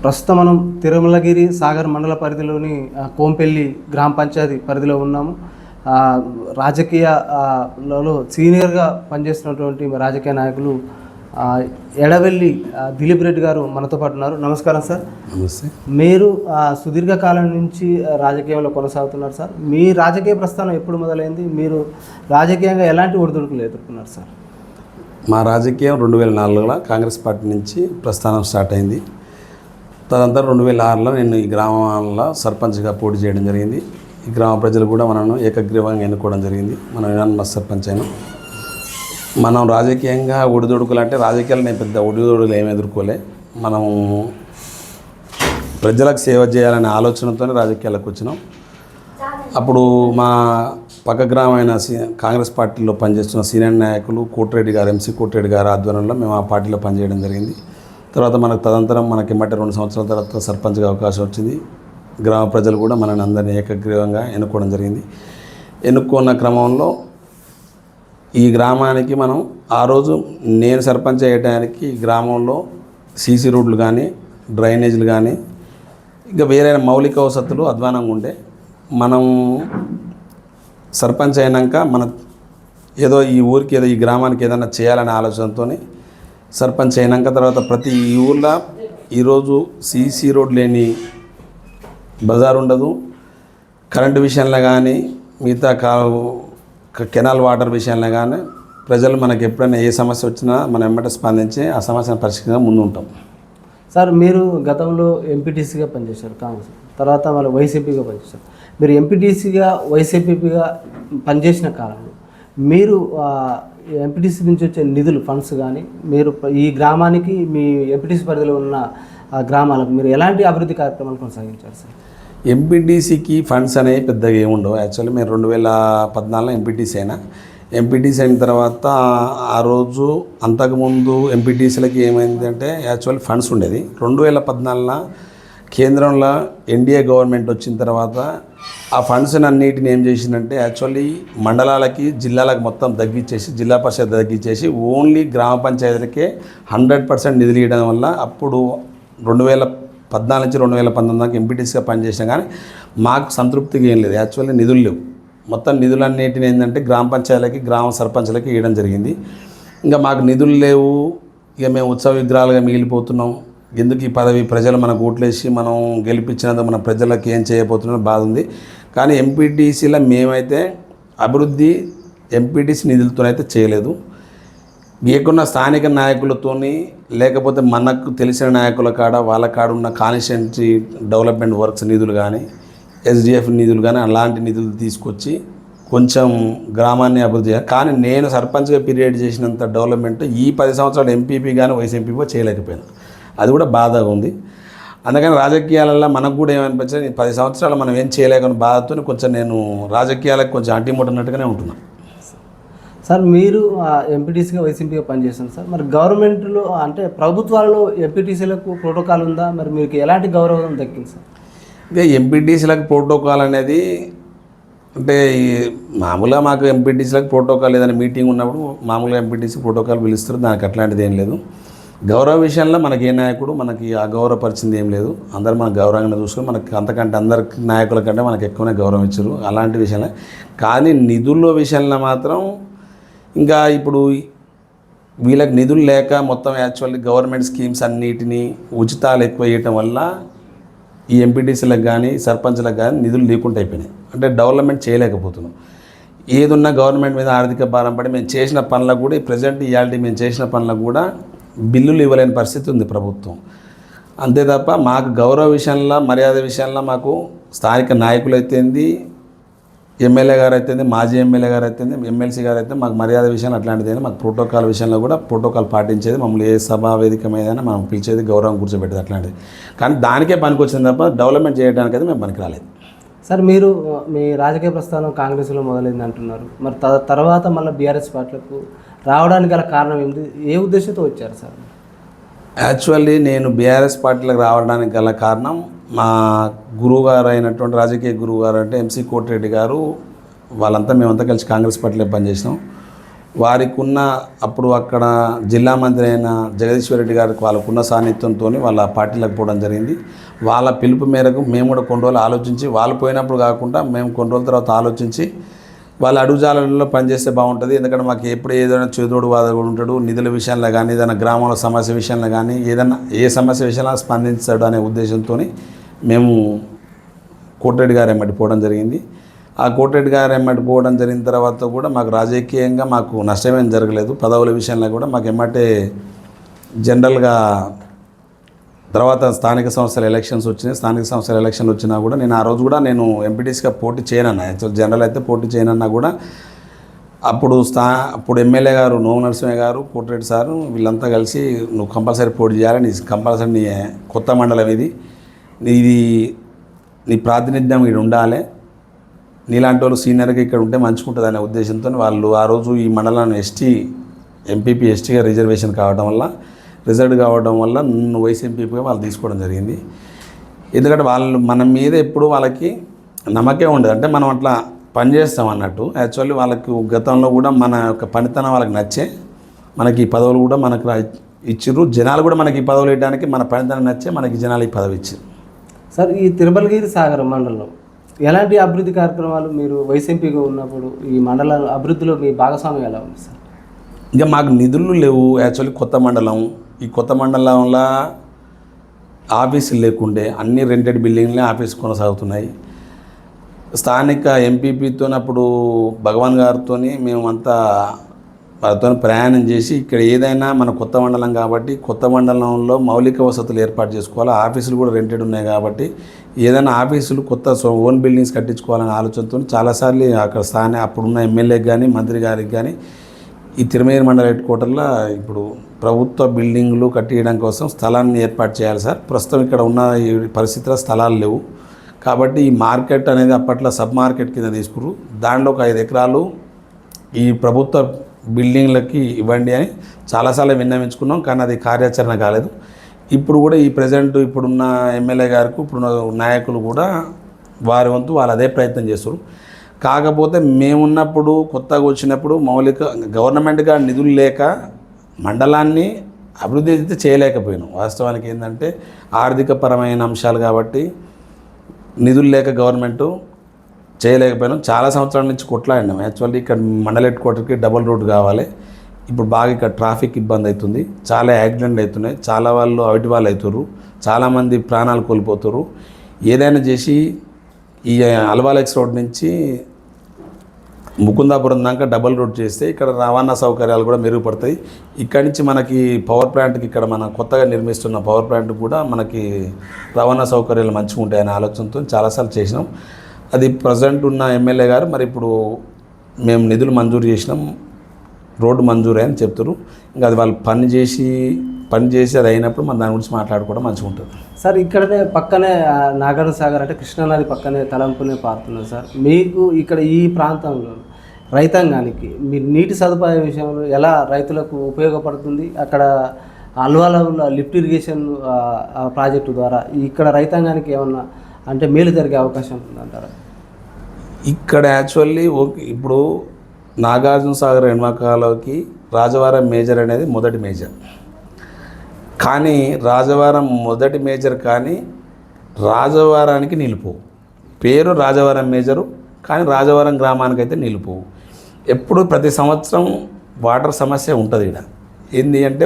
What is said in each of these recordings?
ప్రస్తుతం మనం తిరుమలగిరి సాగర్ మండల పరిధిలోని కోంపెల్లి గ్రామ పంచాయతీ పరిధిలో ఉన్నాము. రాజకీయాలలో సీనియర్గా పనిచేస్తున్నటువంటి రాజకీయ నాయకులు ఎడవెల్లి దిలీప్ రెడ్డి గారు మనతో పాటు ఉన్నారు. నమస్కారం సార్. నమస్తే. మీరు సుదీర్ఘకాలం నుంచి రాజకీయంలో కొనసాగుతున్నారు సార్. మీ రాజకీయ ప్రస్థానం ఎప్పుడు మొదలైంది? మీరు రాజకీయంగా ఎలాంటి ఒడిదుడుకులు ఎదుర్కొన్నారు సార్? మా రాజకీయం 2004లో కాంగ్రెస్ పార్టీ నుంచి ప్రస్థానం స్టార్ట్ అయింది. తదనంతరం 2006లో నేను ఈ గ్రామంలో సర్పంచ్గా పోటీ చేయడం జరిగింది. ఈ గ్రామ ప్రజలు కూడా మనను ఏకగ్రీవంగా ఎన్నుకోవడం జరిగింది. మనం యునానిమస్ సర్పంచ్ అయినాం. మనం రాజకీయంగా ఒడిదొడుకులు అంటే రాజకీయాలు నేను పెద్ద ఒడిదొడుకులు ఏమి ఎదుర్కోలే. మనం ప్రజలకు సేవ చేయాలనే ఆలోచనతోనే రాజకీయాలకు వచ్చినాం. అప్పుడు మా పక్క గ్రామమైన కాంగ్రెస్ పార్టీలో పనిచేస్తున్న సీనియర్ నాయకులు కోటిరెడ్డి గారు, ఎంసీ కోటిరెడ్డి గారు ఆధ్వర్యంలో మేము ఆ పార్టీలో పనిచేయడం జరిగింది. తర్వాత మనకు తదనంతరం మనకి ఎమ్మటే 2 సంవత్సరాల తర్వాత సర్పంచ్గా అవకాశం వచ్చింది. గ్రామ ప్రజలు కూడా మనని అందరినీ ఏకగ్రీవంగా ఎన్నుకోవడం జరిగింది. ఎన్నుకున్న క్రమంలో ఈ గ్రామానికి మనం ఆ రోజు నేను సర్పంచ్ అయ్యడానికి గ్రామంలో సీసీ రోడ్లు కానీ డ్రైనేజీలు కానీ ఇంకా వేరే మౌలిక వసతులు అధ్వానంగా ఉండే. మనం సర్పంచ్ అయినాక మన ఏదో ఈ ఊరికి ఏదో ఈ గ్రామానికి ఏదైనా చేయాలనే ఆలోచనతో సర్పంచ్ అయినాక తర్వాత ప్రతి ఊళ్ళో ఈరోజు సీసీ రోడ్ లేని బజార్ ఉండదు. కరెంటు విషయంలో కానీ మిగతా కెనాల్ వాటర్ విషయంలో కానీ ప్రజలు మనకి ఎప్పుడైనా ఏ సమస్య వచ్చినా మనం ఎమ్మటే స్పందించి ఆ సమస్యను పరిష్కరించగా ముందు ఉంటాం. సార్, మీరు గతంలో ఎంపీటీసీగా పనిచేశారు కాంగ్రెస్, తర్వాత మళ్ళీ వైసీపీగా పనిచేశారు. మీరు ఎంపీటీసీగా వైసీపీగా పనిచేసిన కాలంలో మీరు ఎంపీటీసీ నుంచి వచ్చే నిధులు ఫండ్స్ కానీ మీరు ఈ గ్రామానికి మీ ఎంపీటీసీ పరిధిలో ఉన్న గ్రామాలకు మీరు ఎలాంటి అభివృద్ధి కార్యక్రమాలు కొనసాగించారు సార్? ఎంపీటీసీకి ఫండ్స్ అనేవి పెద్దగా ఏముండవు. యాక్చువల్లీ మేము 2014లో ఎంపీటీసీ అయినా. ఎంపీటీసీ అయిన తర్వాత ఆ రోజు అంతకుముందు ఎంపీటీసీలకి ఏమైంది అంటే యాక్చువల్ ఫండ్స్ ఉండేది. 2014లో కేంద్రంలో ఎన్డీఏ గవర్నమెంట్ వచ్చిన తర్వాత ఆ ఫండ్స్ అన్నిటిని ఏం చేసిందంటే యాక్చువల్లీ మండలాలకి జిల్లాలకు మొత్తం తగ్గించేసి జిల్లా పరిషత్ తగ్గించేసి ఓన్లీ గ్రామ పంచాయతీలకే 100% నిధులు ఇవ్వడం వల్ల అప్పుడు 2014 నుంచి 2019 దాకా ఎంపీటీసీగా పనిచేసినా కానీ మాకు సంతృప్తిగా ఏం లేదు. యాక్చువల్లీ నిధులు లేవు. మొత్తం నిధులన్నిటిని ఏంటంటే గ్రామ పంచాయతీలకి గ్రామ సర్పంచ్లకి ఇవ్వడం జరిగింది. ఇంకా మాకు నిధులు లేవు, ఇక మేము ఉత్సవ విగ్రహాలుగా మిగిలిపోతున్నాం. ఎందుకు ఈ పదవి ప్రజలు మనకు ఓట్లేసి మనం గెలిపించినందుకు మన ప్రజలకు ఏం చేయబోతున్నా బాధ ఉంది. కానీ ఎంపీటీసీలో మేమైతే అభివృద్ధి ఎంపీటీసీ నిధులతోనైతే చేయలేదు. ఏకున్న స్థానిక నాయకులతోని లేకపోతే మనకు తెలిసిన నాయకుల కాడ వాళ్ళ కాడ ఉన్న కాన్స్టిట్యుయెన్సీ డెవలప్మెంట్ వర్క్స్ నిధులు కానీ ఎస్డిఎఫ్ నిధులు కానీ అలాంటి నిధులు తీసుకొచ్చి కొంచెం గ్రామాన్ని అభివృద్ధి చేయాలి. కానీ నేను సర్పంచ్గా పీరియడ్ చేసినంత డెవలప్మెంట్ ఈ 10 సంవత్సరాలు ఎంపీపీ కానీ వైస్ ఎంపీపీ చేయలేకపోయాను. అది కూడా బాధగా ఉంది. అందుకని రాజకీయాలలో మనకు కూడా ఏమనిపించింది, 10 సంవత్సరాలు మనం ఏం చేయలేకని బాధతో కొంచెం నేను రాజకీయాలకు కొంచెం అంటిముట్టనట్టుగానే ఉంటున్నాను. సార్, మీరు ఎంపీటీసీగా వైసీపీగా పనిచేస్తున్నారు సార్. మరి గవర్నమెంట్లో అంటే ప్రభుత్వాలలో ఎంపీటీసీలకు ప్రోటోకాల్ ఉందా? మరి మీకు ఎలాంటి గౌరవం దక్కింది సార్? ఇంకా ఎంపీటీసీలకు ప్రోటోకాల్ అనేది అంటే మామూలుగా మాకు ఎంపీటీసీలకు ప్రోటోకాల్ ఏదైనా మీటింగ్ ఉన్నప్పుడు మామూలుగా ఎంపీటీసీ ప్రోటోకాల్ పిలుస్తారు. దానికి అట్లాంటిది ఏం లేదు. గౌరవ విషయంలో మనకి ఏ నాయకుడు మనకి అగౌరవపరిచింది ఏం లేదు. అందరూ మనకు గౌరవంగా చూసుకొని మనకి అంతకంటే అందరి నాయకుల కంటే మనకు ఎక్కువనే గౌరవం ఇచ్చారు అలాంటి విషయంలో. కానీ నిధుల విషయంలో మాత్రం ఇంకా ఇప్పుడు వీళ్ళకి నిధులు లేక మొత్తం యాక్చువల్లీ గవర్నమెంట్ స్కీమ్స్ అన్నిటినీ ఉచితాలు ఎక్కువ వేయటం వల్ల ఈ ఎంపీటీసీలకు కానీ సర్పంచ్లకు కానీ నిధులు లేకుండా అయిపోయినాయి. అంటే డెవలప్మెంట్ చేయలేకపోతున్నాం. ఏదున్నా గవర్నమెంట్ మీద ఆర్థిక భారం పడి మేము చేసిన పనులకు కూడా ప్రజెంట్ ఇవాళ మేము చేసిన పనులకు కూడా బిల్లులు ఇవ్వలేని పరిస్థితి ఉంది ప్రభుత్వం. అంతే తప్ప మాకు గౌరవ విషయంలో మర్యాద విషయంలో మాకు స్థానిక నాయకులు అయితేంది, ఎమ్మెల్యే గారు అయితేంది, మాజీ ఎమ్మెల్యే గారు అయితేంది, ఎమ్మెల్సీ గారు అయితే మాకు మర్యాద విషయంలో అట్లాంటిది మాకు ప్రోటోకాల్ విషయంలో కూడా ప్రోటోకాల్ పాటించేది, మమ్మల్ని ఏ సభా వేదిక మీదైనా మనం పిలిచేది, గౌరవం కూర్చోబెట్టేది అట్లాంటిది. కానీ దానికే పనికొచ్చింది తప్ప డెవలప్మెంట్ చేయడానికి అయితే మేము పనికి రాలేదు. సార్, మీరు మీ రాజకీయ ప్రస్థానం కాంగ్రెస్లో మొదలైంది అంటున్నారు. మరి తర్వాత మళ్ళీ బీఆర్ఎస్ పార్టీలకు రావడానికి గల కారణం ఏంటి? ఏ ఉద్దేశంతో వచ్చారు సార్? యాక్చువల్లీ నేను బీఆర్ఎస్ పార్టీలకు రావడానికి గల కారణం మా గురువు గారు అయినటువంటి రాజకీయ గురువు గారు అంటే ఎంసీ కోటిరెడ్డి గారు, వాళ్ళంతా మేమంతా కలిసి కాంగ్రెస్ పార్టీలో పనిచేసినాం. వారికి ఉన్న అప్పుడు అక్కడ జిల్లా మంత్రి అయిన జగదీశ్వర్ రెడ్డి గారికి వాళ్ళకున్న సాన్నిధ్యంతో వాళ్ళ పార్టీలకు పోవడం జరిగింది. వాళ్ళ పిలుపు మేరకు మేము కూడా కొన్ని రోజులు ఆలోచించి, వాళ్ళు పోయినప్పుడు కాకుండా మేము కొన్ని రోజుల తర్వాత ఆలోచించి వాళ్ళ అడుగుజాలలో పనిచేస్తే బాగుంటుంది. ఎందుకంటే మాకు ఎప్పుడు ఏదైనా చేదోడు వాదోడు ఉంటాడు, నిధుల విషయంలో కానీ, ఏదైనా గ్రామాల సమస్య విషయంలో కానీ, ఏదైనా ఏ సమస్య విషయంలో స్పందించాడు అనే ఉద్దేశంతో మేము కోటిరెడ్డి గారు ఎమ్మటి పోవడం జరిగింది. ఆ కోటిరెడ్డి గారు ఎమ్మటి పోవడం జరిగిన తర్వాత కూడా మాకు రాజకీయంగా మాకు నష్టమేం జరగలేదు. పదవుల విషయంలో కూడా మాకు ఎమ్మటే జనరల్గా తర్వాత స్థానిక సంస్థల ఎలక్షన్స్ వచ్చినాయి. స్థానిక సంస్థల ఎలక్షన్లు వచ్చినా కూడా నేను ఆ రోజు కూడా నేను ఎంపీటీసీగా పోటీ చేయనన్నా. యాక్చువల్ జనరల్ అయితే పోటీ చేయనన్నా కూడా అప్పుడు ఎమ్మెల్యే గారు నోము నరసింహయ్య గారు, కోటిరెడ్డి సారు వీళ్ళంతా కలిసి నువ్వు కంపల్సరీ పోటీ చేయాలి, నీ కంపల్సరీ నీ కొత్త మండలం ఇది నీ ప్రాతినిధ్యం ఇక్కడ ఉండాలి, నీలాంటి వాళ్ళు సీనియర్గా ఇక్కడ ఉంటే మంచిగుంటుంది అనే ఉద్దేశంతో వాళ్ళు ఆ రోజు ఈ మండలాన్ని ఎంపీపీ ఎస్టీగా రిజర్వేషన్ కావడం వల్ల రిజర్వ్ కావడం వల్ల నన్ను వైస్ ఎంపీపీగా వాళ్ళు తీసుకోవడం జరిగింది. ఎందుకంటే వాళ్ళు మన మీద ఎప్పుడు వాళ్ళకి నమ్మకం ఉండదు. అంటే మనం అట్లా పనిచేస్తాం అన్నట్టు. యాక్చువల్లీ వాళ్ళకి గతంలో కూడా మన యొక్క పనితనం వాళ్ళకి నచ్చే మనకి ఈ పదవులు కూడా మనకు ఇచ్చిర్రు. జనాలు కూడా మనకి ఈ పదవులు ఇవ్వడానికి మన పనితనం నచ్చే మనకి జనాలు ఈ పదవి ఇచ్చారు. సార్, ఈ తిరుమలగిరి సాగర్ మండలం ఎలాంటి అభివృద్ధి కార్యక్రమాలు మీరు వైస్ ఎంపీగా ఉన్నప్పుడు ఈ మండల అభివృద్ధిలో మీ భాగస్వామ్యం ఎలా ఉంది సార్? ఇంకా మాకు నిధులు లేవు. యాక్చువల్లీ కొత్త మండలం, ఈ కొత్త మండలంలో ఆఫీసులు లేకుండే అన్ని రెంటెడ్ బిల్డింగ్లే ఆఫీసు కొనసాగుతున్నాయి. స్థానిక ఎంపీపీతో అప్పుడు భగవాన్ గారితో మేమంతా వారితో ప్రయాణం చేసి ఇక్కడ ఏదైనా మన కొత్త మండలం కాబట్టి కొత్త మండలంలో మౌలిక వసతులు ఏర్పాటు చేసుకోవాలి. ఆఫీసులు కూడా రెంటెడ్ ఉన్నాయి కాబట్టి ఏదైనా ఆఫీసులు కొత్త ఓన్ బిల్డింగ్స్ కట్టించుకోవాలనే ఆలోచనతో చాలాసార్లు అక్కడ అప్పుడున్న ఎమ్మెల్యేకి కానీ మంత్రి గారికి కానీ ఈ తిరుమేరు మండల హెడ్ క్వార్టర్లో ఇప్పుడు ప్రభుత్వ బిల్డింగ్లు కట్టించడం కోసం స్థలాన్ని ఏర్పాటు చేయాలి సార్. ప్రస్తుతం ఇక్కడ ఉన్న ఈ పరిస్థితుల్లో స్థలాలు లేవు కాబట్టి ఈ మార్కెట్ అనేది అప్పట్లో సబ్ మార్కెట్ కింద తీసుకురు. దాంట్లో ఒక 5 ఎకరాలు ఈ ప్రభుత్వ బిల్డింగ్లకి ఇవ్వండి అని చాలాసార్లు విన్నవించుకున్నాం, కానీ అది కార్యాచరణ కాలేదు. ఇప్పుడు కూడా ఈ ప్రజెంట్ ఇప్పుడున్న ఎమ్మెల్యే గారికి ఇప్పుడున్న నాయకులు కూడా వారి వంతు వాళ్ళు అదే ప్రయత్నం చేస్తారు. కాకపోతే మేమున్నప్పుడు కొత్తగా వచ్చినప్పుడు గవర్నమెంట్గా నిధులు లేక మండలాన్ని అభివృద్ధి అయితే చేయలేకపోయినాం. వాస్తవానికి ఏంటంటే ఆర్థికపరమైన అంశాలు కాబట్టి నిధులు లేక గవర్నమెంటు చేయలేకపోయినాం. చాలా సంవత్సరాల నుంచి కొట్లాడినాం. యాక్చువల్లీ ఇక్కడ మండల హెడ్ క్వార్టర్కి డబుల్ రోడ్ కావాలి. ఇప్పుడు బాగా ఇక్కడ ట్రాఫిక్ ఇబ్బంది అవుతుంది, చాలా యాక్సిడెంట్ అవుతున్నాయి, చాలా వాళ్ళు అవిటి వాళ్ళు అవుతారు, చాలామంది ప్రాణాలు కోల్పోతారు. ఏదైనా చేసి ఈ అల్వాలెక్స్ రోడ్ నుంచి ముకుందాపురం దాకా డబల్ రోడ్ చేస్తే ఇక్కడ రవాణా సౌకర్యాలు కూడా మెరుగుపడతాయి. ఇక్కడి నుంచి మనకి పవర్ ప్లాంట్కి ఇక్కడ మన కొత్తగా నిర్మిస్తున్న పవర్ ప్లాంట్ కూడా మనకి రవాణా సౌకర్యాలు మంచిగా ఉంటాయనే ఆలోచనతో చాలాసార్లు చేసినాం. అది ప్రజెంట్ ఉన్న ఎమ్మెల్యే గారు మరి ఇప్పుడు మేము నిధులు మంజూరు చేసినాం, రోడ్డు మంజూరు అని చెప్తారు. ఇంకా అది వాళ్ళు పని చేసి అది అయినప్పుడు మనం దాని గురించి మాట్లాడుకోవడం మంచిగా ఉంటుంది సార్. ఇక్కడనే పక్కనే నాగార్జున సాగర్ అంటే కృష్ణానది పక్కనే తలంపునే పారుతున్నారు సార్. మీకు ఇక్కడ ఈ ప్రాంతంలో రైతాంగానికి మీ నీటి సదుపాయం విషయంలో ఎలా రైతులకు ఉపయోగపడుతుంది? అక్కడ అల్వాల లిఫ్ట్ ఇరిగేషన్ ప్రాజెక్టు ద్వారా ఇక్కడ రైతాంగానికి ఏమన్నా అంటే మేలు జరిగే అవకాశం ఉందంటారా? ఇక్కడ యాక్చువల్లీ ఇప్పుడు నాగార్జున సాగర్ ఎన్మకాలకి రాజవారం మేజర్ అనేది మొదటి మేజర్, కానీ రాజవారం మొదటి మేజర్ కానీ రాజవారానికి నిలుపు పేరు రాజవారం మేజరు, కానీ రాజవారం గ్రామానికి అయితే నిలుపు. ఎప్పుడు ప్రతి సంవత్సరం వాటర్ సమస్య ఉంటుంది ఇక్కడ. ఏంది అంటే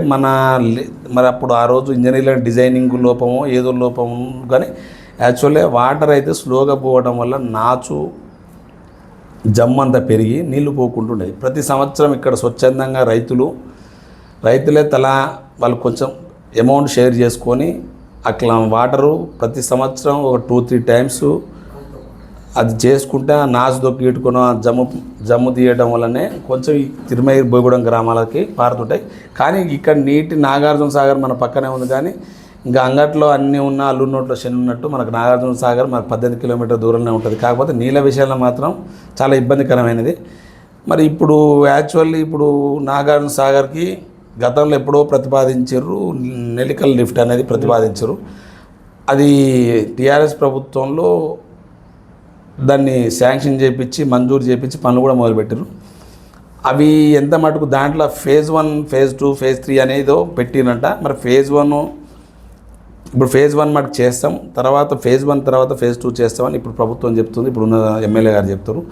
మరి అప్పుడు ఆ రోజు ఇంజనీరింగ్ డిజైనింగ్ లోపమో ఏదో లోపము, కానీ యాక్చువల్లీ వాటర్ అయితే స్లోగా పోవడం వల్ల నాచు జమ్మంతా పెరిగి నీళ్లు పోకుంటుండేది. ప్రతి సంవత్సరం ఇక్కడ స్వచ్ఛందంగా రైతులే వాళ్ళు కొంచెం అమౌంట్ షేర్ చేసుకొని అట్లా వాటరు ప్రతి సంవత్సరం ఒక 2-3 టైమ్స్ అది చేసుకుంటే నాచు దొక్కి ఇట్టుకుని జమ్ము తీయడం వల్లనే కొంచెం ఈ తిరుమల బోయగూడెం గ్రామాలకి పారుతుంటాయి. కానీ ఇక్కడ నీటి నాగార్జున సాగర్ మన పక్కనే ఉంది, కానీ ఇంకా అంగట్లో అన్నీ ఉన్న అల్లున్నోట్లో శని ఉన్నట్టు మనకు నాగార్జున సాగర్ మనకు 18 కిలోమీటర్ దూరంలో ఉంటుంది. కాకపోతే నీళ్ళ విషయంలో మాత్రం చాలా ఇబ్బందికరమైనది. మరి ఇప్పుడు యాక్చువల్లీ నాగార్జున సాగర్కి గతంలో ఎప్పుడో ప్రతిపాదించారు, నెలికల్ లిఫ్ట్ అనేది ప్రతిపాదించారు. అది టీఆర్ఎస్ ప్రభుత్వంలో దాన్ని శాంక్షన్ చేయించి మంజూరు చేయించి పనులు కూడా మొదలుపెట్టారు. అవి ఎంత మటుకు దాంట్లో ఫేజ్ 1 ఫేజ్ 2 ఫేజ్ 3 అనేదో పెట్టినంట. మరి ఫేజ్ 1 ఇప్పుడు ఫేజ్ 1 మటుకు చేస్తాం, తర్వాత ఫేజ్ 1 తర్వాత ఫేజ్ 2 చేస్తామని ఇప్పుడు ప్రభుత్వం చెప్తుంది, ఇప్పుడు ఉన్న ఎమ్మెల్యే గారు చెప్తారు.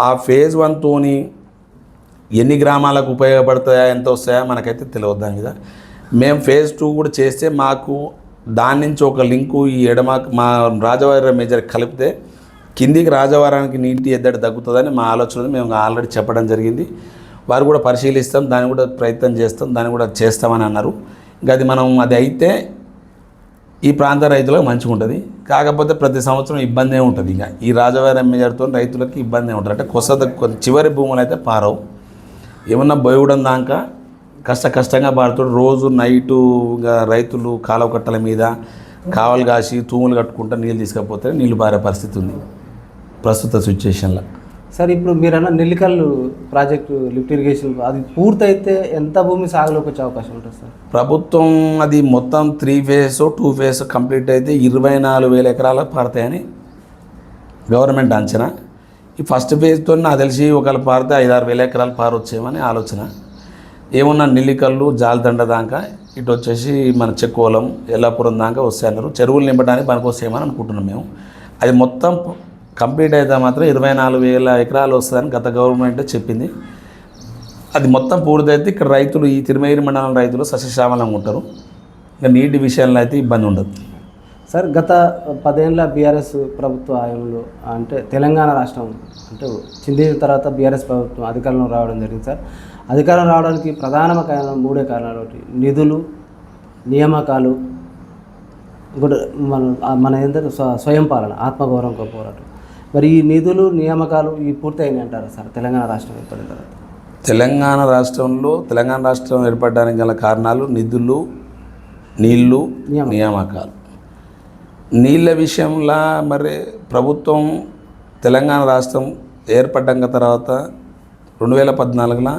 ఆ ఫేజ్ 1తోని ఎన్ని గ్రామాలకు ఉపయోగపడతాయా, ఎంత వస్తాయా మనకైతే తెలియదు. దాని మీద మేము ఫేజ్ 2 కూడా చేస్తే మాకు దాని నుంచి ఒక లింకు ఈ ఎడమ మా రాజవారి మేజర్ కలిపితే కిందికి రాజవారానికి నీటి ఎద్దడి తగ్గుతుందని మా ఆలోచన మేము ఆల్రెడీ చెప్పడం జరిగింది. వారు కూడా పరిశీలిస్తాం, దాన్ని కూడా ప్రయత్నం చేస్తాం, దాన్ని కూడా చేస్తామని అన్నారు. ఇంకా అది మనం అది అయితే ఈ ప్రాంత రైతులకు మంచిగా ఉంటుంది. కాకపోతే ప్రతి సంవత్సరం ఇబ్బందే ఉంటుంది. ఇక ఈ రాజవారి మేజర్తో రైతులకి ఇబ్బందే ఉంటుంది. అంటే చివరి భూములు అయితే పారవు, ఏమన్నా బోయడం దాకా కష్టంగా పాడుతాడు. రోజు నైటు ఇంకా రైతులు కాలువ కట్టల మీద కావలు కాసి తూములు కట్టుకుంటూ నీళ్ళు తీసుకపోతే నీళ్ళు పారే పరిస్థితి ఉంది ప్రస్తుత సిచ్యుయేషన్లో. సార్ ఇప్పుడు మీరన్న నెల్లికల్లు ప్రాజెక్టు లిఫ్ట్ ఇరిగేషన్ అది పూర్తయితే ఎంత భూమి సాగులోకి వచ్చే అవకాశం ఉంటుంది సార్? ప్రభుత్వం అది మొత్తం 3 ఫేజ్ 2 ఫేజ్ కంప్లీట్ అయితే 24,000 ఎకరాలకు పారుతాయని గవర్నమెంట్ అంచనా. ఈ ఫస్ట్ ఫేజ్తో నాకు తెలిసి ఒకవేళ పారితే 5-6 ఎకరాలు పారొచ్చేమని ఆలోచన. ఏమన్నా నెల్లికల్లు జాలదండ దాకా ఇటు వచ్చేసి మన చెక్కోలం ఎల్లాపురం దాకా వస్తాయన్నారు. చెరువులు నింపడానికి పనికి వస్తాయేమని అనుకుంటున్నాం మేము. అది మొత్తం కంప్లీట్ అయితే మాత్రం 24,000 ఎకరాలు వస్తుందని గత గవర్నమెంట్ చెప్పింది. అది మొత్తం పూర్తయితే ఇక్కడ రైతులు ఈ తిరుమేరి మండలం రైతులు సస్యశ్యామలంగా ఉంటారు. ఇంకా నీటి విషయంలో అయితే ఇబ్బంది ఉండదు. సార్ గత 10 ఏళ్ళ బీఆర్ఎస్ ప్రభుత్వ హయాంలో అంటే తెలంగాణ రాష్ట్రం అంటే చిందిన తర్వాత బీఆర్ఎస్ ప్రభుత్వం అధికారంలో రావడం జరిగింది సార్. అధికారం రావడానికి ప్రధాన కారణం 3 కారణాలు. ఒకటి నిధులు, నియామకాలు, ఇంకోటి మన ఏంటంటే స్వయం పాలన, ఆత్మగౌరవంతో పోరాటం. మరి ఈ నిధులు, నియామకాలు ఈ పూర్తయినాయి అంటారా సార్ తెలంగాణ రాష్ట్రం ఏర్పడిన తర్వాత? తెలంగాణ రాష్ట్రం ఏర్పడడానికి గల కారణాలు నిధులు, నీళ్లు, నియామకాలు. నీళ్ళ విషయంలో మరి ప్రభుత్వం తెలంగాణ రాష్ట్రం ఏర్పడ్డాక తర్వాత 2014లో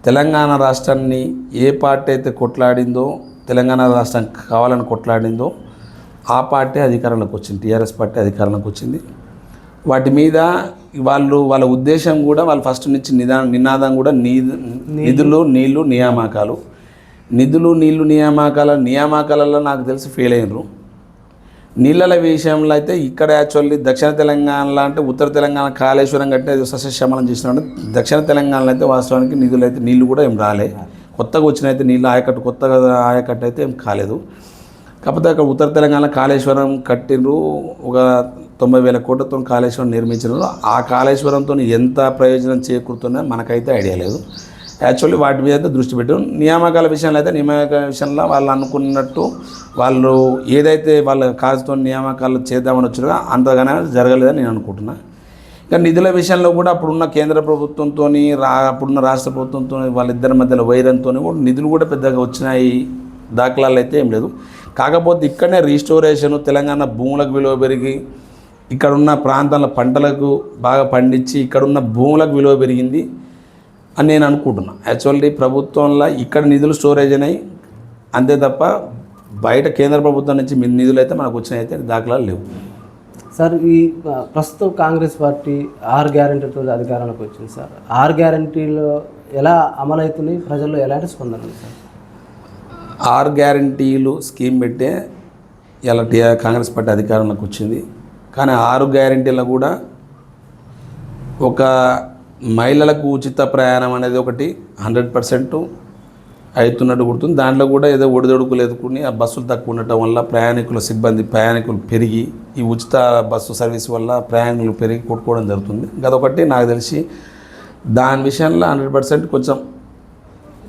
తెలంగాణ రాష్ట్రాన్ని ఏ పార్టీ అయితే కొట్లాడిందో, తెలంగాణ రాష్ట్రం కావాలని కొట్లాడిందో ఆ పార్టీ అధికారంలోకి వచ్చింది, టీఆర్ఎస్ పార్టీ అధికారంలోకి వచ్చింది. వాటి మీద వాళ్ళ ఉద్దేశం కూడా వాళ్ళు ఫస్ట్ నుంచి నినాదం కూడా నిధులు, నీళ్లు, నియామకాలు. నిధులు, నీళ్లు, నియామకాలలో నాకు తెలిసి ఫెయిల్ అయినరు. నీళ్ళ విషయంలో అయితే ఇక్కడ యాక్చువల్లీ దక్షిణ తెలంగాణలో అంటే ఉత్తర తెలంగాణ కాళేశ్వరం కట్టిన సస్యశ్యామలం చేసినట్టు దక్షిణ తెలంగాణలో అయితే వాస్తవానికి నీళ్ళు కూడా ఏం రాలే. కొత్తగా వచ్చినైతే నీళ్ళు కొత్తగా ఆయకట్టు అయితే ఏం కాలేదు. కాకపోతే అక్కడ ఉత్తర తెలంగాణ కాళేశ్వరం కట్టినరు, ఒక 90,000 కోట్లతో కాళేశ్వరం నిర్మించినారు. ఆ కాళేశ్వరంతో ఎంత ప్రయోజనం చేకూరుతుందో మనకైతే ఐడియా లేదు. యాక్చువల్లీ వాటి మీద అయితే దృష్టి పెట్టారు. నియామకాల విషయంలో అయితే నియామకాల విషయంలో వాళ్ళు అనుకున్నట్టు వాళ్ళు ఏదైతే వాళ్ళ కాజుతో నియామకాలు చేద్దామని వచ్చారో అంతగానే జరగలేదని నేను అనుకుంటున్నా. ఇంకా నిధుల విషయంలో కూడా అప్పుడున్న కేంద్ర ప్రభుత్వంతో అప్పుడున్న రాష్ట్ర ప్రభుత్వంతో వాళ్ళిద్దరి మధ్యలో వైరంతో కూడా నిధులు కూడా పెద్దగా వచ్చినాయి దాఖలాలు అయితే ఏం లేదు. కాకపోతే ఇక్కడనే రీస్టోరేషన్, తెలంగాణ భూములకు విలువ పెరిగి ఇక్కడున్న ప్రాంతాల పంటలకు బాగా పండించి ఇక్కడున్న భూములకు విలువ పెరిగింది అని నేను అనుకుంటున్నా. యాక్చువల్లీ ప్రభుత్వంలో ఇక్కడ నిధులు స్టోరేజ్ అయినాయి అంతే తప్ప బయట కేంద్ర ప్రభుత్వం నుంచి నిధులు అయితే మనకు వచ్చినాయి అయితే దాఖలాలు లేవు. సార్ ఈ ప్రస్తుతం కాంగ్రెస్ పార్టీ 6 గ్యారెంటీలతో అధికారంలోకి వచ్చింది సార్. 6 గ్యారెంటీలు ఎలా అమలవుతున్నాయి, ప్రజల్లో ఎలాంటి స్పందన ఉంది సార్? 6 గ్యారెంటీలు స్కీమ్ పెట్టే ఇలా కాంగ్రెస్ పార్టీ అధికారంలోకి వచ్చింది. కానీ 6 గ్యారెంటీలో కూడా ఒక మహిళలకు ఉచిత ప్రయాణం అనేది ఒకటి 100% అవుతున్నట్టు గుర్తుంది. దాంట్లో కూడా ఏదో ఒడిదొడుకులు ఎదుర్కొని ఆ బస్సులు తక్కువ ఉండటం వల్ల ప్రయాణికులు పెరిగి ఈ ఉచిత బస్సు సర్వీస్ వల్ల ప్రయాణికులు పెరిగి కొట్టుకోవడం జరుగుతుంది. అదొకటి నాకు తెలిసి దాని విషయంలో 100% కొంచెం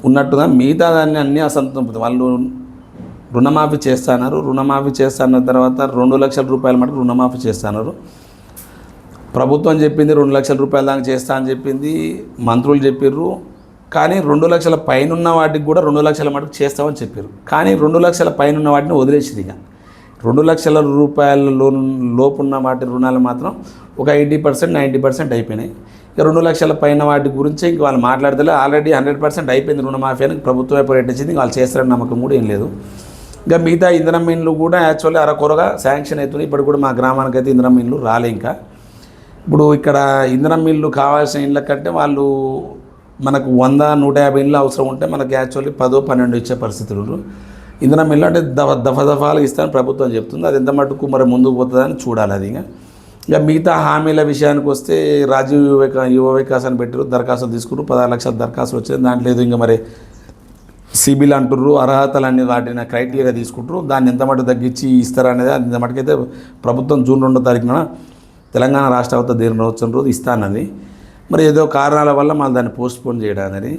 ఉన్నట్టుగా మిగతా దాన్ని అన్నీ అసంతృప్తి. వాళ్ళు రుణమాఫీ చేస్తున్నారు. రుణమాఫీ చేస్తున్న తర్వాత 2 లక్షల రూపాయల మటుకు రుణమాఫీ చేస్తున్నారు. ప్రభుత్వం చెప్పింది 2 లక్షల రూపాయల దాకా చేస్తా అని చెప్పింది, మంత్రులు చెప్పారు. కానీ 2 లక్షల పైన ఉన్న వాటికి కూడా 2 లక్షల మటుకు చేస్తామని చెప్పారు. కానీ 2 లక్షల పైన ఉన్న వాటిని వదిలేసింది. ఇక 2 లక్షల రూపాయల లోపు ఉన్న వాటి రుణాలు మాత్రం ఒక 80% 90% అయిపోయినాయి. ఇక 2 లక్షల పైన వాటి గురించి ఇంక వాళ్ళు మాట్లాడితే ఆల్రెడీ 100% అయిపోయింది రుణమాఫీ అని ప్రభుత్వం పెట్టించింది. వాళ్ళు చేస్తారని నమ్మకం కూడా ఏం లేదు. ఇంకా మిగతా ఇంధనం ఇండ్లు కూడా యాక్చువల్లీ అరకొరగా శాంక్షన్ అవుతున్నాయి. ఇప్పుడు కూడా మా గ్రామానికి అయితే ఇంధనం ఇండ్లు రాలే. ఇంకా ఇప్పుడు ఇక్కడ ఇంధనం మిల్లు కావాల్సిన ఇళ్ళ కంటే వాళ్ళు మనకు 100-150 ఇళ్ళు అవసరం ఉంటే మనకి యాక్చువల్లీ 10-12 ఇచ్చే పరిస్థితులు. ఇంధనం ఇల్లు అంటే దఫాలుగా ఇస్తానని ప్రభుత్వం చెప్తుంది. అది ఎంత మటుకు మరి ముందుకు పోతుందని చూడాలి. అది ఇక మిగతా హామీల విషయానికి వస్తే రాజీవ్ యువ వికాసాన్ని పెట్టారు, దరఖాస్తులు తీసుకున్నారు, 16 లక్షల దరఖాస్తులు వచ్చాయి. దాంట్లో ఏదో ఇంకా మరి సిబిల్ అంటుర్రు, అర్హతలన్నీ వాటిని క్రైటీరియా తీసుకుంటారు. దాన్ని ఎంత మటుకు తగ్గించి ఇస్తారనేది అంత మటుకైతే ప్రభుత్వం జూన్ 2వ తారీఖున తెలంగాణ రాష్ట్ర అవతరణ దినోత్సవం రోజు ఇస్తానది. మరి ఏదో కారణాల వల్ల మళ్ళీ దాన్ని పోస్ట్పోన్ చేయడం అనేది.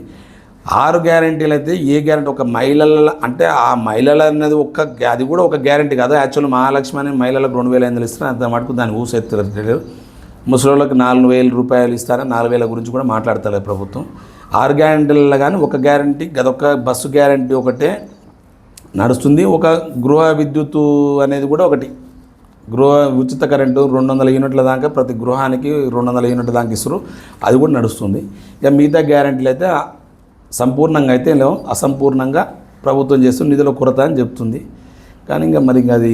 6 గ్యారెంటీలు అయితే ఏ గ్యారెంటీ ఒక మహిళల అంటే ఆ మహిళలు అనేది అది కూడా ఒక గ్యారెంటీ కాదు. యాక్చువల్లీ మహాలక్ష్మి అని మహిళలకు 2,500 ఇస్తారు. అంత మటుకు దాన్ని ఊసెత్తలేరు. ముసలిళ్ళకి 4,000 రూపాయలు ఇస్తారని 4,000 గురించి కూడా మాట్లాడతలేదు ప్రభుత్వం. 6 గ్యారెంటీలలో కానీ ఒక గ్యారెంటీ అదొక బస్సు గ్యారెంటీ ఒకటే నడుస్తుంది. ఒక గృహ విద్యుత్తు అనేది కూడా ఒకటి, గృహ ఉచిత కరెంటు 200 యూనిట్ల దాకా ప్రతి గృహానికి 200 యూనిట్ల దాకా ఇస్తారు. అది కూడా నడుస్తుంది. ఇక మిగతా గ్యారెంటీలు అయితే సంపూర్ణంగా అయితే లేవు, అసంపూర్ణంగా ప్రభుత్వం చేస్తుంది, నిధుల కొరత అని చెప్తుంది. కానీ ఇంకా మరి అది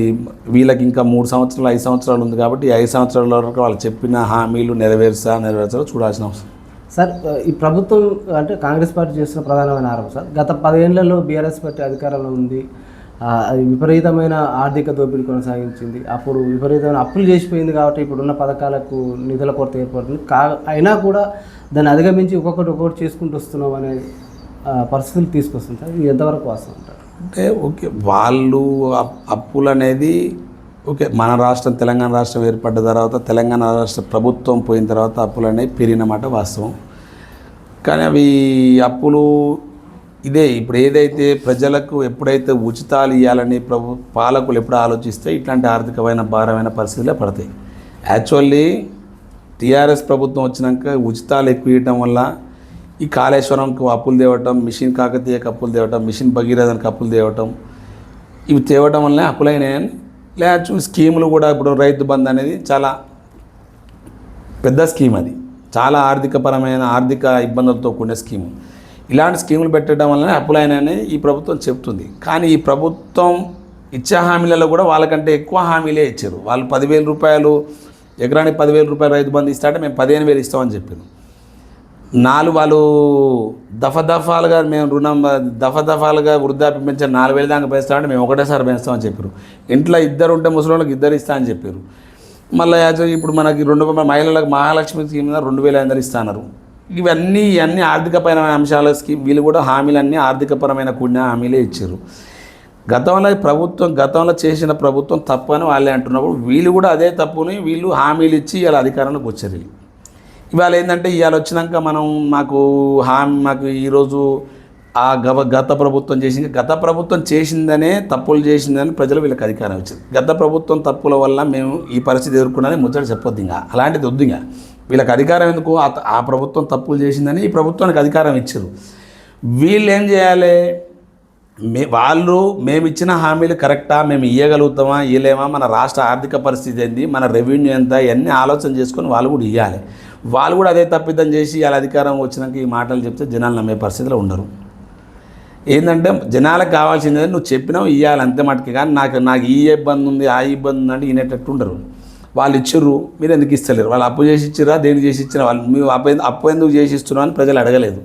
వీళ్ళకి ఇంకా 3 సంవత్సరాలు 5 సంవత్సరాలు ఉంది కాబట్టి 5 సంవత్సరాల వరకు వాళ్ళు చెప్పిన హామీలు నెరవేర్చాలో చూడాల్సిన అవసరం. సార్, ఈ ప్రభుత్వం అంటే కాంగ్రెస్ పార్టీ చేస్తున్న ప్రధానమైన ఆరోపణ సార్, గత 10 ఏళ్లలో బీఆర్ఎస్ పార్టీ అధికారంలో ఉంది, అది విపరీతమైన ఆర్థిక దోపిడీ కొనసాగించింది, అప్పుడు విపరీతమైన అప్పులు చేసిపోయింది కాబట్టి ఇప్పుడున్న పథకాలకు నిధుల కొరత ఏర్పడుతుంది. అయినా కూడా దాన్ని అధిగమించి ఒక్కొక్కటి చేసుకుంటూ వస్తున్నాం అనే పరిస్థితులు తీసుకొస్తుంది సార్. ఇది ఎంతవరకు వాస్తవం అంటారు? అంటే ఓకే, వాళ్ళు అప్పులు అనేది ఓకే, మన రాష్ట్రం తెలంగాణ రాష్ట్రం ఏర్పడ్డ తర్వాత తెలంగాణ రాష్ట్ర ప్రభుత్వం పోయిన తర్వాత అప్పులు అనేవి పెరిగినమాట వాస్తవం. కానీ అవి అప్పులు ఇదే ఇప్పుడు ఏదైతే ప్రజలకు ఎప్పుడైతే ఉచితాలు ఇవ్వాలని పాలకులు ఎప్పుడు ఆలోచిస్తే ఇట్లాంటి ఆర్థికమైన భారమైన పరిస్థితులే పడతాయి. యాక్చువల్లీ టీఆర్ఎస్ ప్రభుత్వం వచ్చినాక ఉచితాలు ఎక్కువ ఇవ్వటం వల్ల ఈ కాళేశ్వరంకు అప్పులు తేవటం, మిషన్ కాకతీయకు అప్పులు తేవటం, మిషన్ భగీరథకి అప్పులు తేవటం, ఇవి తేవటం వల్లనే అప్పులైనాయని. లేదా స్కీములు కూడా ఇప్పుడు రైతు బంధు అనేది చాలా పెద్ద స్కీమ్, అది చాలా ఆర్థిక ఇబ్బందులతో కూడిన స్కీము. ఇలాంటి స్కీములు పెట్టడం వల్లనే అప్పులైనాయని ఈ ప్రభుత్వం చెప్తుంది. కానీ ఈ ప్రభుత్వం ఇచ్చే హామీలలో కూడా వాళ్ళకంటే ఎక్కువ హామీలే ఇచ్చారు. వాళ్ళు 10,000 రూపాయలు ఎకరానికి 10,000 రూపాయలు రైతు బంధు ఇస్తారంటే మేము 15,000 ఇస్తామని చెప్పారు. వాళ్ళు దఫాలుగా మేము దఫాలుగా వృద్ధాప్య పెంచారు, 4,000 దాకా పెంచుతామంటే మేము ఒకటేసారి పెంచుతామని చెప్పారు. ఇంట్లో 2 ఉంటే ముసలిళ్ళకి 2 ఇస్తా అని చెప్పారు. మళ్ళీ ఇప్పుడు మనకి 2 మహిళలకు మహాలక్ష్మి స్కీమ్ మీద 2,500 ఇస్తున్నారు. ఇవన్నీ ఆర్థికపరమైన అంశాల స్కీమ్, వీళ్ళు కూడా హామీలన్నీ ఆర్థికపరమైన కూడిన హామీలే ఇచ్చారు. గతంలో చేసిన ప్రభుత్వం తప్పు అని వాళ్ళే అంటున్నప్పుడు వీళ్ళు కూడా అదే తప్పుని వీళ్ళు హామీలు ఇచ్చి ఇవాళ అధికారంలోకి వచ్చారు. ఇవాళ ఏంటంటే ఇవాళ వచ్చినాక మాకు ఈరోజు ఆ గత ప్రభుత్వం చేసిందనే తప్పులు చేసిందని ప్రజలు వీళ్ళకి అధికారం ఇచ్చారు. గత ప్రభుత్వం తప్పుల వల్ల మేము ఈ పరిస్థితి ఎదుర్కొన్నాని ముచ్చట చెప్పొద్దు. ఇంకా అలాంటిది వద్దు. ఇంకా వీళ్ళకి అధికారం ఎందుకు? ఆ ప్రభుత్వం తప్పులు చేసిందని ఈ ప్రభుత్వానికి అధికారం ఇచ్చారు. వీళ్ళు ఏం చేయాలి? మేము ఇచ్చిన హామీలు కరెక్టా, మేము ఇవ్వగలుగుతామా ఇవ్వలేమా, మన రాష్ట్ర ఆర్థిక పరిస్థితి ఏంది, మన రెవెన్యూ ఎంత, ఇవన్నీ ఆలోచన చేసుకొని వాళ్ళు కూడా ఇవ్వాలి. వాళ్ళు కూడా అదే తప్పిదం చేసి వాళ్ళ అధికారం వచ్చినాక ఈ మాటలు చెప్తే జనాలు నమ్మే పరిస్థితిలో ఉండరు. ఏంటంటే జనాలకు కావాల్సింది నువ్వు చెప్పినావు ఇవ్వాలి అంతే మటుకి. కానీ నాకు ఈ ఇబ్బంది ఉంది ఆ ఇబ్బంది ఉంది అంటే వినేటట్టు ఉండరు. వాళ్ళు ఇచ్చిర్రు, మీరు ఎందుకు ఇస్తలేరు? వాళ్ళు అప్పు చేసి ఇచ్చిరా, దేనికి చేసి ఇచ్చినా? వాళ్ళు మీరు అప్పు ఎందుకు చేసి ఇస్తున్నావు అని ప్రజలు అడగలేదు.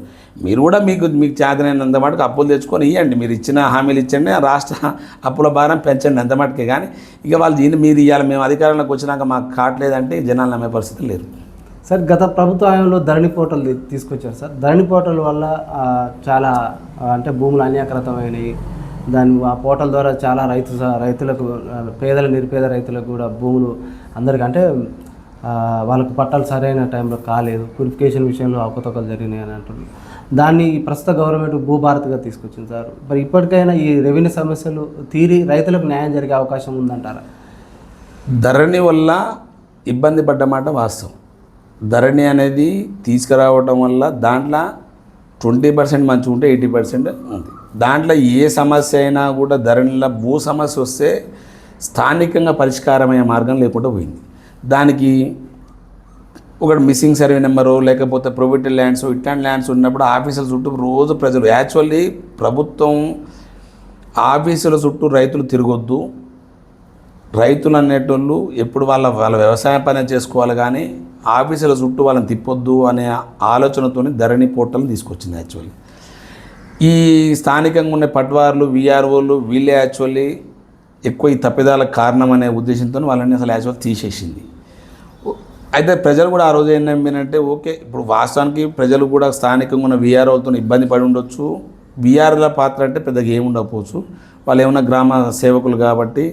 మీరు కూడా మీకు చేతనైనంత మటుకు అప్పులు తెచ్చుకొని ఇవ్వండి, మీరు ఇచ్చిన హామీలు ఇచ్చండి, రాష్ట్ర అప్పుల భారం పెంచండి అంత మటుకే. కానీ ఇక వాళ్ళు మీరు ఇవ్వాలి, మేము అధికారంలోకి వచ్చినాక మాకు కావట్లేదంటే జనాలు నమ్మే పరిస్థితి లేరు. సార్, గత ప్రభుత్వ హయాంలో ధరణి పోర్టల్ తీసుకొచ్చారు సార్. ధరణి పోర్టల్ వల్ల చాలా అంటే భూములు అన్యాకృతమైనవి. ఆ పోర్టల్ ద్వారా చాలా రైతులకు నిరుపేద రైతులకు కూడా భూములు అందరికీ అంటే వాళ్ళకు పట్టాలు సరైన టైంలో కాలేదు, ప్యూరిఫికేషన్ విషయంలో అవకతవకలు జరిగినాయి అని అంటున్నారు. దాన్ని ప్రస్తుత గవర్నమెంట్ భూభారత్గా తీసుకొచ్చింది సార్. మరి ఇప్పటికైనా ఈ రెవెన్యూ సమస్యలు తీరి రైతులకు న్యాయం జరిగే అవకాశం ఉందంటారా? ధరణి వల్ల ఇబ్బంది పడ్డమాట వాస్తవం. ధరణి అనేది తీసుకురావడం వల్ల దాంట్లో 20% మంచిగా ఉంటే 80% ఉంది. దాంట్లో ఏ సమస్య అయినా కూడా ధరణిలో భూ సమస్య వస్తే స్థానికంగా పరిష్కారమయ్యే మార్గం లేకుండా పోయింది. దానికి ఒకటి మిస్సింగ్ సర్వే నెంబరు లేకపోతే ప్రొవిటెడ్ ల్యాండ్స్ ఇట్లాంటి ల్యాండ్స్ ఉన్నప్పుడు ఆఫీసుల చుట్టూ రోజు ప్రజలు ప్రభుత్వం ఆఫీసుల చుట్టూ రైతులు తిరగొద్దు, రైతులు అనేటోళ్ళు ఎప్పుడు వాళ్ళ వాళ్ళ వ్యవసాయ పని చేసుకోవాలి, కానీ ఆఫీసుల చుట్టూ వాళ్ళని తిప్పొద్దు అనే ఆలోచనతో ధరణి పోర్టల్ తీసుకొచ్చింది యాక్చువల్లీ. ఈ స్థానికంగా ఉండే పట్వార్లు, విఆర్ఓలు వీళ్ళే యాక్చువల్లీ ఎక్కువ ఈ తప్పిదాలకు కారణం అనే ఉద్దేశంతో వాళ్ళని అసలు యాక్చువల్ తీసేసింది. అయితే ప్రజలు కూడా ఆ రోజు ఏంటంటే ఓకే, ఇప్పుడు వాస్తవానికి ప్రజలు కూడా స్థానికంగా ఉన్న విఆర్ఓలతో ఇబ్బంది పడి ఉండొచ్చు. విఆర్ల పాత్ర అంటే పెద్దగా ఏముండకపోవచ్చు, వాళ్ళు ఏమన్నా గ్రామ సేవకులు కాబట్టి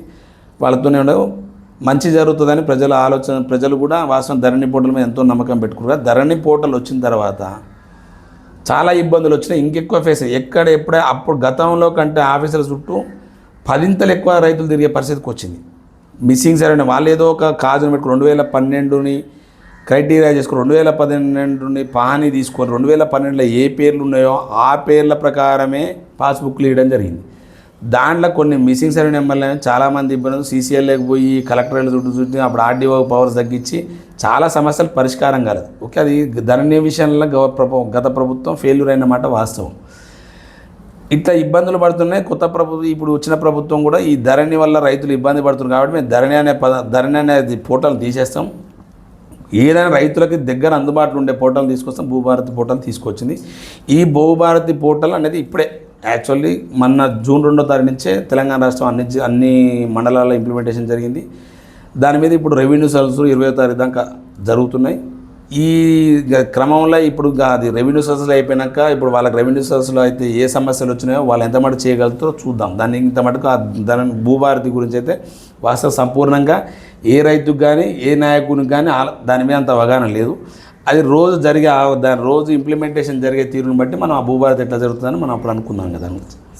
వాళ్ళతోనే ఉండవు. మంచి జరుగుతుందని ప్రజల ఆలోచన, ప్రజలు కూడా వాస్తవం ధరణి పోర్టల్ మీద ఎంతో నమ్మకం పెట్టుకున్నారు. ధరణి పోర్టల్ వచ్చిన తర్వాత చాలా ఇబ్బందులు వచ్చినాయి, ఇంకెక్కువ ఫేస్ ఎప్పుడే అప్పుడు గతంలో కంటే ఆఫీసుల చుట్టూ 10 ఎక్కువ రైతులు తిరిగే పరిస్థితికి వచ్చింది. మిస్సింగ్ సరైన వాళ్ళు ఏదో ఒక కాజును పెట్టుకుని 2012ని క్రైటీరియా చేసుకుని 2012ని పానీ తీసుకొని 2012లో ఏ పేర్లు ఉన్నాయో ఆ పేర్ల ప్రకారమే పాస్బుక్లు ఇవ్వడం జరిగింది. దాంట్లో కొన్ని మిస్సింగ్ సర్వే నెంబర్లు చాలామంది ఇబ్బందులు సీసీఎల్ఏకి పోయి కలెక్టరేట్ చుట్టూ అప్పుడు ఆర్డీఓ పవర్స్ తగ్గించి చాలా సమస్యలు పరిష్కారం కాలేదు. ఓకే, అది ధరణి విషయంలో గత ప్రభుత్వం ఫెయిల్యూర్ అయినమాట వాస్తవం. ఇట్లా ఇబ్బందులు పడుతున్నాయి. కొత్త ప్రభుత్వం ఇప్పుడు వచ్చిన ప్రభుత్వం కూడా ఈ ధరణి వల్ల రైతులు ఇబ్బంది పడుతున్నారు కాబట్టి మేము ధరణి అనేది పోర్టల్ తీసేస్తాం, ఏదైనా రైతులకి దగ్గర అందుబాటులో ఉండే పోర్టల్ తీసుకొస్తాం. భూభారతి పోర్టల్ తీసుకొచ్చింది. ఈ భూభారతి పోర్టల్ అనేది ఇప్పుడే యాక్చువల్లీ మొన్న జూన్ 2వ తారీఖు నుంచే తెలంగాణ రాష్ట్రం అన్ని మండలాల్లో ఇంప్లిమెంటేషన్ జరిగింది. దాని మీద ఇప్పుడు రెవెన్యూ సర్వీస్ 20వ తారీఖు దాకా జరుగుతున్నాయి. ఈ క్రమంలో ఇప్పుడు అది రెవెన్యూ సర్వీసులు అయిపోయాక ఇప్పుడు వాళ్ళకి రెవెన్యూ సర్వీసులో అయితే ఏ సమస్యలు వచ్చినాయో వాళ్ళు ఎంత మటుకు చేయగలుగుతారో చూద్దాం. దాన్ని ఇంత మటుకు దాని భూభారతి గురించి అయితే వాస్తవం సంపూర్ణంగా ఏ రైతుకు కానీ ఏ నాయకునికి కానీ దాని మీద అంత అవగాహన లేదు. అది రోజు దాని రోజు ఇంప్లిమెంటేషన్ జరిగే తీరుని బట్టి మనం ఆ భూభారతి ఎట్లా జరుగుతుందని మనం అప్పుడు అనుకున్నాం కదా.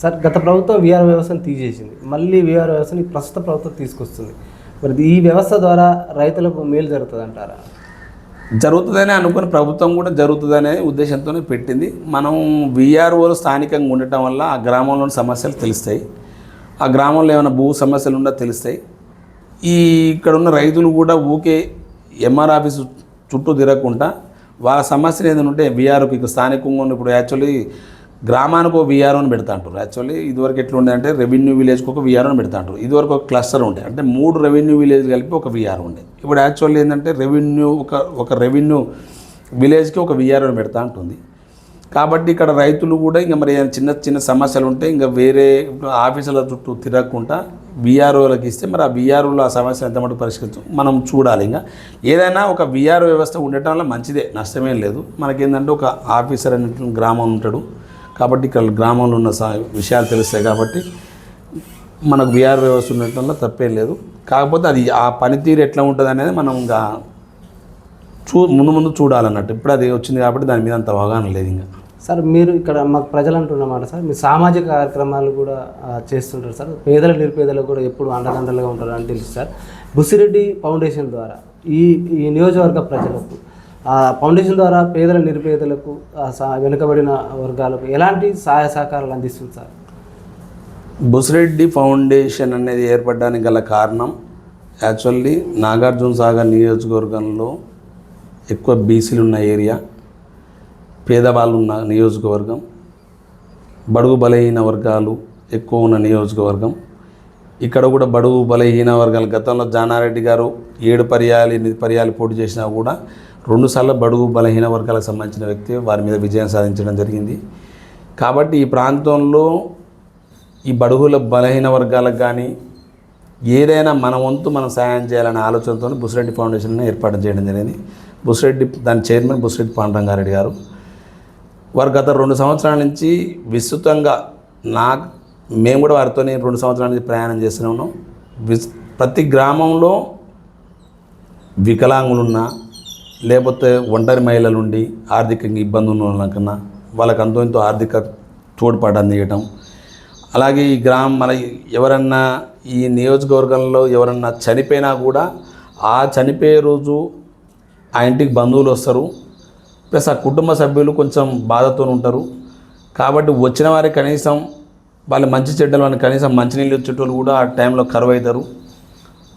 సార్, గత ప్రభుత్వం వీఆర్ వ్యవస్థను తీసేసింది, మళ్ళీ వీఆర్ వ్యవస్థని ప్రస్తుత ప్రభుత్వం తీసుకొస్తుంది. మరి ఈ వ్యవస్థ ద్వారా రైతులకు మేలు జరుగుతుంది అంటారా? జరుగుతుందని అనుకుని ప్రభుత్వం కూడా జరుగుతుందనే ఉద్దేశంతోనే పెట్టింది. మనం వీఆర్ఓలు స్థానికంగా ఉండటం వల్ల ఆ గ్రామంలోని సమస్యలు తెలుస్తాయి, ఆ గ్రామంలో ఏమైనా భూ సమస్యలు ఉన్నా తెలుస్తాయి. ఇక్కడ ఉన్న రైతులు కూడా ఊకే ఎంఆర్ ఆఫీసు చుట్టూ తిరగకుండా వాళ్ళ సమస్యలు ఏదైనా ఉంటే వీఆర్ఓకి ఇక్కడ స్థానికంగా ఉన్న ఇప్పుడు యాక్చువల్లీ గ్రామానికి ఒక వీఆర్ఓని పెడతా అంటారు. యాక్చువల్లీ ఇదివరకు ఎట్లా ఉండే అంటే రెవెన్యూ విలేజ్కి ఒక వీఆర్ఓని పెడతా అంటారు. ఇదివరకు ఒక క్లస్టర్ ఉండే అంటే 3 రెవెన్యూ విలేజ్ కలిపి ఒక వీఆర్ ఉండే. ఇప్పుడు యాక్చువల్లీ ఏంటంటే ఒక రెవెన్యూ విలేజ్కి ఒక వీఆర్ఓని పెడతా ఉంటుంది. కాబట్టి ఇక్కడ రైతులు కూడా ఇంకా మరి చిన్న చిన్న సమస్యలు ఉంటే ఇంకా వేరే ఆఫీసుల చుట్టూ తిరగకుండా వీఆర్ఓలకు ఇస్తే మరి ఆ వీఆర్ఓలో ఆ సమస్యలు ఎంత మటుకు పరిష్కరించు మనం చూడాలి. ఇంకా ఏదైనా ఒక వీఆర్ఓ వ్యవస్థ ఉండటం వల్ల మంచిదే, నష్టమేం లేదు. మనకేంటంటే ఒక ఆఫీసర్ అనేటువంటి గ్రామం ఉంటాడు కాబట్టి ఇక్కడ గ్రామంలో ఉన్న విషయాలు తెలుస్తాయి కాబట్టి మనకు వీఆర్ వ్యవస్థ ఉండటంలో తప్పేం లేదు. కాకపోతే అది ఆ పనితీరు ఎట్లా ఉంటుంది అనేది మనం ఇంకా ముందు చూడాలన్నట్టు. ఇప్పుడు అది వచ్చింది కాబట్టి దాని మీద అంత అవగాహన లేదు. ఇంకా సార్, మీరు ఇక్కడ మాకు ప్రజలు అంటున్నమాట సార్, మీరు సామాజిక కార్యక్రమాలు కూడా చేస్తుంటారు సార్, పేదల నిరుపేదలకు కూడా ఎప్పుడు అండదండలుగా ఉంటారు అని తెలుసు సార్. బుసిరెడ్డి ఫౌండేషన్ ద్వారా ఈ నియోజకవర్గ ప్రజలకు ఫౌండేషన్ ద్వారా పేదల నిరుపేదలకు వెనుకబడిన వర్గాలకు ఎలాంటి సహాయ సహకారాలు అందిస్తుంది సార్? బుసిరెడ్డి ఫౌండేషన్ అనేది ఏర్పడడానికి గల కారణం యాక్చువల్లీ నాగార్జున సాగర్ నియోజకవర్గంలో ఎక్కువ బీసీలు ఉన్న ఏరియా, పేదవాళ్ళు ఉన్న నియోజకవర్గం, బడుగు బలహీన వర్గాలు ఎక్కువ ఉన్న నియోజకవర్గం. ఇక్కడ కూడా బడుగు బలహీన వర్గాలు గతంలో జానారెడ్డి గారు 7 పర్యాలు 8 పర్యాలు పోటీ చేసినా కూడా 2 సార్లు బడుగు బలహీన వర్గాలకు సంబంధించిన వ్యక్తి వారి మీద విజయం సాధించడం జరిగింది. కాబట్టి ఈ ప్రాంతంలో ఈ బడుగుల బలహీన వర్గాలకు కానీ ఏదైనా మన వంతు మనం సాయం చేయాలనే ఆలోచనతో బుసిరెడ్డి ఫౌండేషన్ ఏర్పాటు చేయడం జరిగింది. దాని చైర్మన్ బుసిరెడ్డి పాండురంగారెడ్డి గారు. వారు గత 2 సంవత్సరాల నుంచి విస్తృతంగా మేము కూడా వారితో 2 సంవత్సరాల నుంచి ప్రయాణం చేస్తూనే ఉన్నాం. ప్రతి గ్రామంలో వికలాంగులున్నా లేకపోతే ఒంటరి మహిళలుండి ఆర్థికంగా ఇబ్బంది ఉన్న వాళ్ళకన్నా వాళ్ళకి ఎంతో ఆర్థిక తోడ్పాటు అందించడం. అలాగే ఈ ఎవరన్నా ఈ నియోజకవర్గంలో ఎవరన్నా చనిపోయినా కూడా ఆ చనిపోయే రోజు ఆ ఇంటికి బంధువులు వస్తారు, ప్లస్ ఆ కుటుంబ సభ్యులు కొంచెం బాధతో ఉంటారు. కాబట్టి వచ్చిన వారికి కనీసం వాళ్ళు మంచి చెడ్డలు వాళ్ళని కనీసం మంచినీళ్ళు వచ్చేటోళ్ళు కూడా ఆ టైంలో కరువు అవుతారు.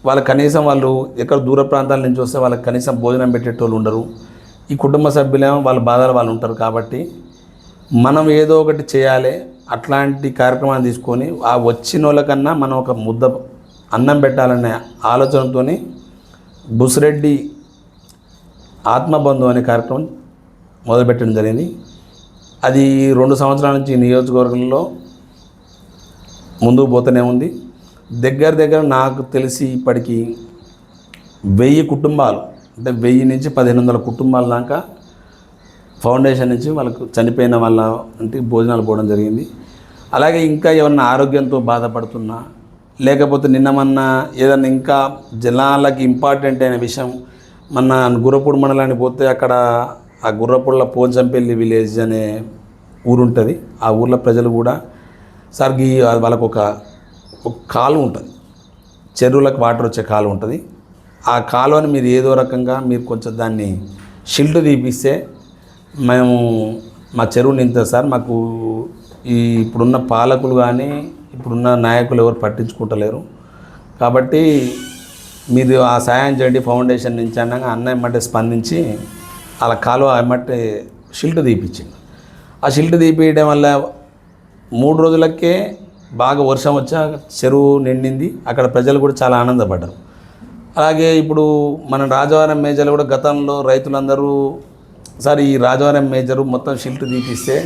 వాళ్ళు కనీసం వాళ్ళు ఎక్కడ దూర ప్రాంతాల నుంచి వస్తే వాళ్ళకి కనీసం భోజనం పెట్టేటోళ్ళు ఉండరు. ఈ కుటుంబ సభ్యులేమో వాళ్ళ బాధలు వాళ్ళు ఉంటారు. కాబట్టి మనం ఏదో ఒకటి చేయాలి. అట్లాంటి కార్యక్రమాన్ని తీసుకొని ఆ వచ్చిన వాళ్ళకన్నా మనం ఒక ముద్ద అన్నం పెట్టాలనే ఆలోచనతో బుసిరెడ్డి ఆత్మబంధు అనే కార్యక్రమం మొదలుపెట్టడం జరిగింది. అది 2 సంవత్సరాల నుంచి నియోజకవర్గంలో ముందుకు పోతూనే ఉంది. దగ్గర నాకు తెలిసి ఇప్పటికీ 1000 కుటుంబాలు, అంటే 1000 నుంచి 1500 కుటుంబాల దాకా ఫౌండేషన్ నుంచి వాళ్ళకు చనిపోయిన వాళ్ళ ఇంటికి భోజనాలు పోవడం జరిగింది. అలాగే ఇంకా ఏమన్నా ఆరోగ్యంతో బాధపడుతున్నా, లేకపోతే నిన్నమన్నా ఏదన్నా ఇంకా జనాలకి ఇంపార్టెంట్ అయిన విషయం, మన గుర్రపూడి మండలానికి పోతే అక్కడ ఆ గుర్రపూడిలో పోచంపల్లి విలేజ్ అనే ఊరు ఉంటుంది. ఆ ఊర్లో ప్రజలు కూడా సరిగి వాళ్ళకు ఒక కాలువ ఉంటుంది, చెరువులకు వాటర్ వచ్చే కాలువ ఉంటుంది. ఆ కాలువని మీరు ఏదో రకంగా మీరు కొంచెం దాన్ని షిల్ట్ తీపిస్తే మేము మా చెరువు నింత సార్, మాకు ఈ ఇప్పుడున్న పాలకులు కానీ ఇప్పుడున్న నాయకులు ఎవరు పట్టించుకుంటలేరు, కాబట్టి మీరు ఆ సాయం చేయండి ఫౌండేషన్ నుంచి అనగా అన్న ఎమ్మటే స్పందించి అలా కాలువ ఎమ్మటే షిల్ట్ తీపిచ్చింది. ఆ షిల్ట్ తీపియడం వల్ల 3 రోజులకే బాగా వర్షం వచ్చా చెరువు నిండింది. అక్కడ ప్రజలు కూడా చాలా ఆనందపడ్డారు. అలాగే ఇప్పుడు మన రాజవారం మేజర్లు కూడా గతంలో రైతులందరూ సార్ ఈ రాజవారం మేజరు మొత్తం షిల్ట్ తీపిస్తే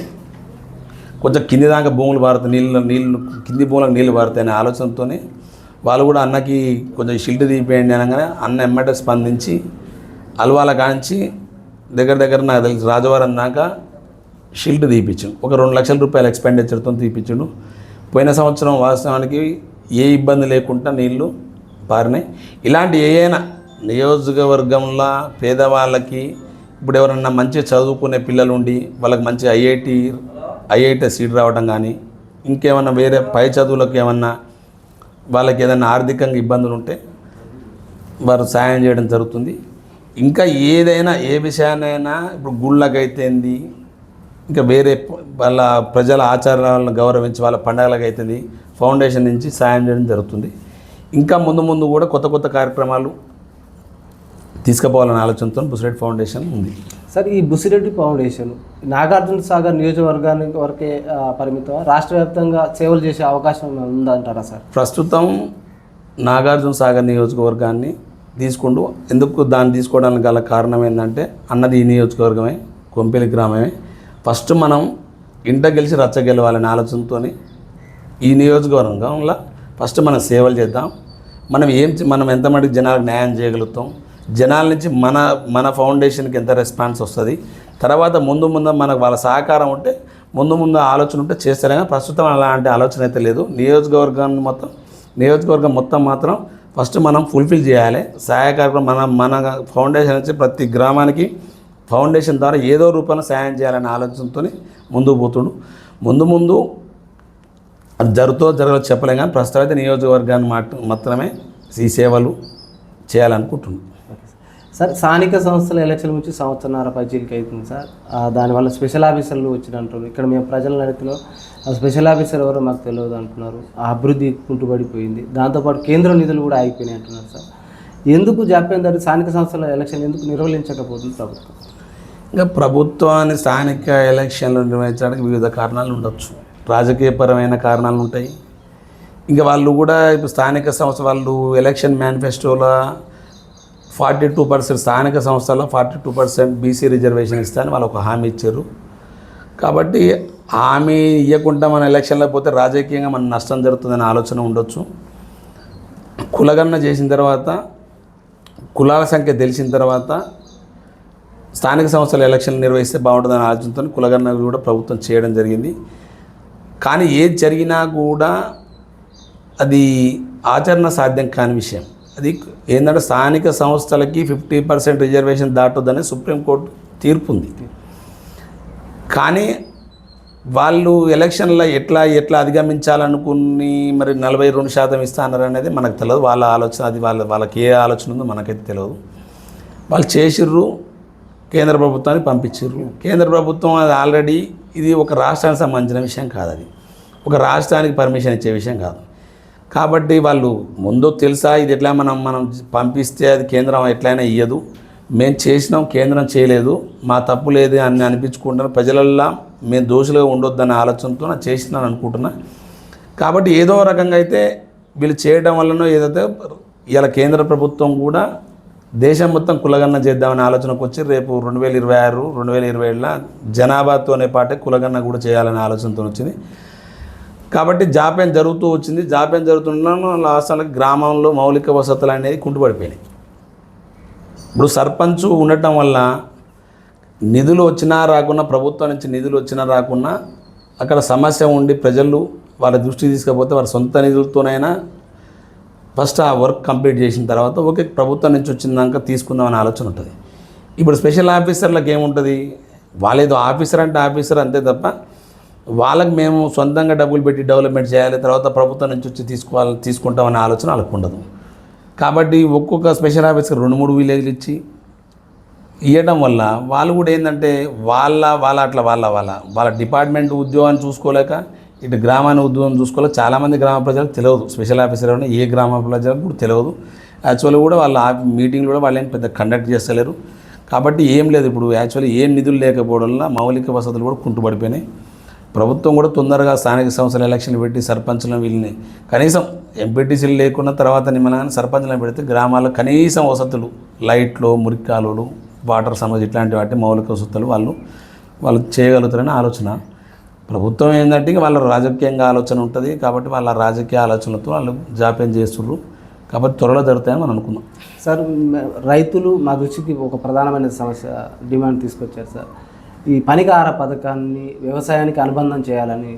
కొంచెం కింది దాకా భూములు పారుతాయి, నీళ్ళు కింది భూములకు నీళ్ళు పారుతాయి అనే ఆలోచనతోనే వాళ్ళు కూడా అన్నకి కొంచెం షిల్ట్ తీపియండి అనగానే అన్న ఎమ్మటే స్పందించి అల్వాల కాంచి దగ్గర నాకు తెలిసి రాజవారం దాకా షిల్ట్ తీపిచ్చాడు. ఒక 2 లక్షల రూపాయల ఎక్స్పెండిచర్తో తీపిచ్చాడు. పోయిన సంవత్సరం వాస్తవానికి ఏ ఇబ్బంది లేకుండా నీళ్లు పారినాయి. ఇలాంటి ఏదైనా నియోజకవర్గంలో పేదవాళ్ళకి ఇప్పుడు ఎవరన్నా మంచిగా చదువుకునే పిల్లలు ఉండి వాళ్ళకి మంచి ఐఐటి సీట్ రావడం కానీ ఇంకేమన్నా వేరే పై చదువులకు ఏమన్నా వాళ్ళకి ఏదైనా ఆర్థికంగా ఇబ్బందులు ఉంటే వారు సాయం చేయడం జరుగుతుంది. ఇంకా ఏదైనా ఏ విషయాన్నైనా ఇప్పుడు గుళ్ళకైతేంది, ఇంకా వేరే వాళ్ళ ప్రజల ఆచారాలను గౌరవించి వాళ్ళ పండుగలకు అవుతుంది ఫౌండేషన్ నుంచి సాయం చేయడం జరుగుతుంది. ఇంకా ముందు కూడా కొత్త కార్యక్రమాలు తీసుకుపోవాలనే ఆలోచనతో బుసిరెడ్డి ఫౌండేషన్ ఉంది. సార్, ఈ బుసిరెడ్డి ఫౌండేషన్ నాగార్జున సాగర్ నియోజకవర్గానికి వరకే పరిమితం, రాష్ట్ర వ్యాప్తంగా సేవలు చేసే అవకాశం ఉందంటారా సార్? ప్రస్తుతం నాగార్జున సాగర్ నియోజకవర్గాన్ని తీసుకుంటూ, ఎందుకు దాన్ని తీసుకోవడానికి గల కారణం ఏంటంటే అన్నది ఈ నియోజకవర్గమే, కొంపెలి గ్రామమే. ఫస్ట్ మనం ఇంట గెలిచి రచ్చ గెలవాలనే ఆలోచనతో ఈ నియోజకవర్గంలో ఫస్ట్ మనం సేవలు చేద్దాం. మనం ఎంత మటుకు జనాలకు న్యాయం చేయగలుగుతాం, జనాల నుంచి మన ఫౌండేషన్కి ఎంత రెస్పాన్స్ వస్తుంది, తర్వాత ముందు మనకు వాళ్ళ సహకారం ఉంటే ముందు ఆలోచన ఉంటే చేస్తారే. ప్రస్తుతం అలాంటి ఆలోచన అయితే లేదు. నియోజకవర్గం మొత్తం మాత్రం ఫస్ట్ మనం ఫుల్ఫిల్ చేయాలి. సహాయ కార్యక్రమం మన ఫౌండేషన్ నుంచి ప్రతి గ్రామానికి ఫౌండేషన్ ద్వారా ఏదో రూపంలో సాయం చేయాలనే ఆలోచనతో ముందుకు పోతుండు. ముందు అది జరగదో చెప్పలేం, కానీ ప్రస్తుతం అయితే నియోజకవర్గాన్ని మాత్రమే ఈ సేవలు చేయాలనుకుంటున్నాం. సార్, స్థానిక సంస్థల ఎలక్షన్ నుంచి 1.5 సంవత్సరాల పైచీలకి అవుతుంది సార్. దానివల్ల స్పెషల్ ఆఫీసర్లు వచ్చినంటారు. ఇక్కడ మేము ప్రజలను అడుగుతున్నాం, స్పెషల్ ఆఫీసర్ ఎవరో మాకు తెలియదు అంటున్నారు. ఆ అభివృద్ధి కుంటుపడిపోయింది, దాంతోపాటు కేంద్ర నిధులు కూడా అయిపోయినాయి అంటున్నారు సార్. ఎందుకు జాప్యం జరిగి స్థానిక సంస్థల ఎలక్షన్ ఎందుకు నిర్వహించకపోతుంది ప్రభుత్వం? ఇంకా ప్రభుత్వాన్ని స్థానిక ఎలక్షన్లు నిర్వహించడానికి వివిధ కారణాలు ఉండొచ్చు, రాజకీయపరమైన కారణాలు ఉంటాయి. ఇంకా వాళ్ళు కూడా ఇప్పుడు స్థానిక సంస్థ వాళ్ళు ఎలక్షన్ మేనిఫెస్టోలో 42% స్థానిక సంస్థల్లో 42% బీసీ రిజర్వేషన్ ఇస్తారని వాళ్ళు ఒక హామీ ఇచ్చారు. కాబట్టి హామీ ఇవ్వకుండా మన ఎలక్షన్లో పోతే రాజకీయంగా మన నష్టం జరుగుతుందనే ఆలోచన ఉండొచ్చు. కులగణన చేసిన తర్వాత, కులాల సంఖ్య తెలిసిన తర్వాత స్థానిక సంస్థల ఎలక్షన్ నిర్వహిస్తే బాగుంటుందనే ఆలోచనతో కులగణన కూడా ప్రభుత్వం చేయడం జరిగింది. కానీ ఏది జరిగినా కూడా అది ఆచరణ సాధ్యం కాని విషయం. అది ఏంటంటే స్థానిక సంస్థలకి 50% రిజర్వేషన్ దాటొద్దని సుప్రీంకోర్టు తీర్పు ఉంది. కానీ వాళ్ళు ఎలక్షన్లో ఎట్లా అధిగమించాలనుకుని మరి 42% ఇస్తానన్నారు అనేది మనకు తెలియదు. వాళ్ళ ఆలోచన అది, వాళ్ళకి ఏ ఆలోచన ఉందో మనకైతే తెలియదు. వాళ్ళు చేసిర్రు, కేంద్ర ప్రభుత్వానికి పంపించారు. కేంద్ర ప్రభుత్వం అది ఆల్రెడీ ఇది ఒక రాష్ట్రానికి సంబంధించిన విషయం కాదు, అది ఒక రాష్ట్రానికి పర్మిషన్ ఇచ్చే విషయం కాదు. కాబట్టి వాళ్ళు ముందు తెలుసా ఇది ఎట్లా మనం పంపిస్తే అది కేంద్రం ఎట్లయినా ఇయ్యదు, మేము చేసినాం కేంద్రం చేయలేదు, మా తప్పు లేదు అని అనిపించుకుంటాను. ప్రజలల్లో మేము దోషులుగా ఉండొద్దనే ఆలోచనతో చేసినాను అనుకుంటున్నా. కాబట్టి ఏదో రకంగా అయితే వీళ్ళు చేయడం వలన ఏదైతే ఇలా కేంద్ర ప్రభుత్వం కూడా దేశం మొత్తం కులగన్న చేద్దామనే ఆలోచనకు వచ్చి రేపు 2026 2027 జనాభాతోనే పాటే కులగన్న కూడా చేయాలనే ఆలోచనతో వచ్చింది. కాబట్టి జాప్యం జరుగుతూ వచ్చింది. జాప్యం జరుగుతున్న లాస్ట్కి గ్రామంలో మౌలిక వసతులు అనేవి కుంటుపడిపోయినాయి. ఇప్పుడు సర్పంచ్ ఉండటం వల్ల నిధులు వచ్చినా రాకున్నా, ప్రభుత్వం నుంచి నిధులు వచ్చినా రాకున్నా అక్కడ సమస్య ఉండి ప్రజలు వాళ్ళ దృష్టి తీసుకపోతే వారి సొంత నిధులతోనైనా ఫస్ట్ ఆ వర్క్ కంప్లీట్ చేసిన తర్వాత ఓకే ప్రభుత్వం నుంచి వచ్చిందాక తీసుకుందామనే ఆలోచన ఉంటుంది. ఇప్పుడు స్పెషల్ ఆఫీసర్లకు ఏముంటుంది, వాళ్ళేదో ఆఫీసర్ అంటే ఆఫీసర్ అంతే తప్ప వాళ్ళకి మేము సొంతంగా డబ్బులు పెట్టి డెవలప్మెంట్ చేయాలి, తర్వాత ప్రభుత్వం నుంచి వచ్చి తీసుకుంటామనే ఆలోచన వాళ్ళకు ఉండదు. కాబట్టి ఒక్కొక్క స్పెషల్ ఆఫీసర్ 2-3 విలేజ్లు ఇచ్చి ఇవ్వడం వల్ల వాళ్ళు కూడా ఏంటంటే వాళ్ళ డిపార్ట్మెంట్ ఉద్యోగాన్ని చూసుకోలేక ఇటు గ్రామాన్ని ఉద్యోగం చూసుకోలేక చాలామంది గ్రామ ప్రజలకు తెలియదు స్పెషల్ ఆఫీసర్ అని, ఏ గ్రామ ప్రజలకు కూడా తెలియదు. యాక్చువల్గా కూడా వాళ్ళ మీటింగ్లు కూడా వాళ్ళు ఏం పెద్ద కండక్ట్ చేస్తలేరు. కాబట్టి ఏం లేదు, ఇప్పుడు యాక్చువల్లీ ఏం నిధులు లేకపోవడం వల్ల మౌలిక వసతులు కూడా కుంటుపడిపోయినాయి. ప్రభుత్వం కూడా తొందరగా స్థానిక సంస్థల ఎలక్షన్లు పెట్టి సర్పంచులను వీళ్ళని కనీసం ఎంపీటీసీలు లేకున్న తర్వాత నిమ్మలంగా సర్పంచులను పెడితే గ్రామాల్లో కనీసం వసతులు, లైట్లు, మురికి కాలువలు, వాటర్ సమస్య ఇట్లాంటి వాటి మౌలిక వసతులు వాళ్ళు చేయగలుగుతారని ఆలోచన. ప్రభుత్వం ఏంటంటే వాళ్ళ రాజకీయంగా ఆలోచన ఉంటుంది. కాబట్టి వాళ్ళ రాజకీయ ఆలోచనలతో వాళ్ళు జాప్యం చేస్తున్నారు. కాబట్టి త్వరలో జరుగుతాయని మనం అనుకుందాం. సార్, రైతులు మా దృష్టికి ఒక ప్రధానమైన సమస్య డిమాండ్ తీసుకొచ్చారు సార్. ఈ పనికార పథకాన్ని వ్యవసాయానికి అనుబంధం చేయాలని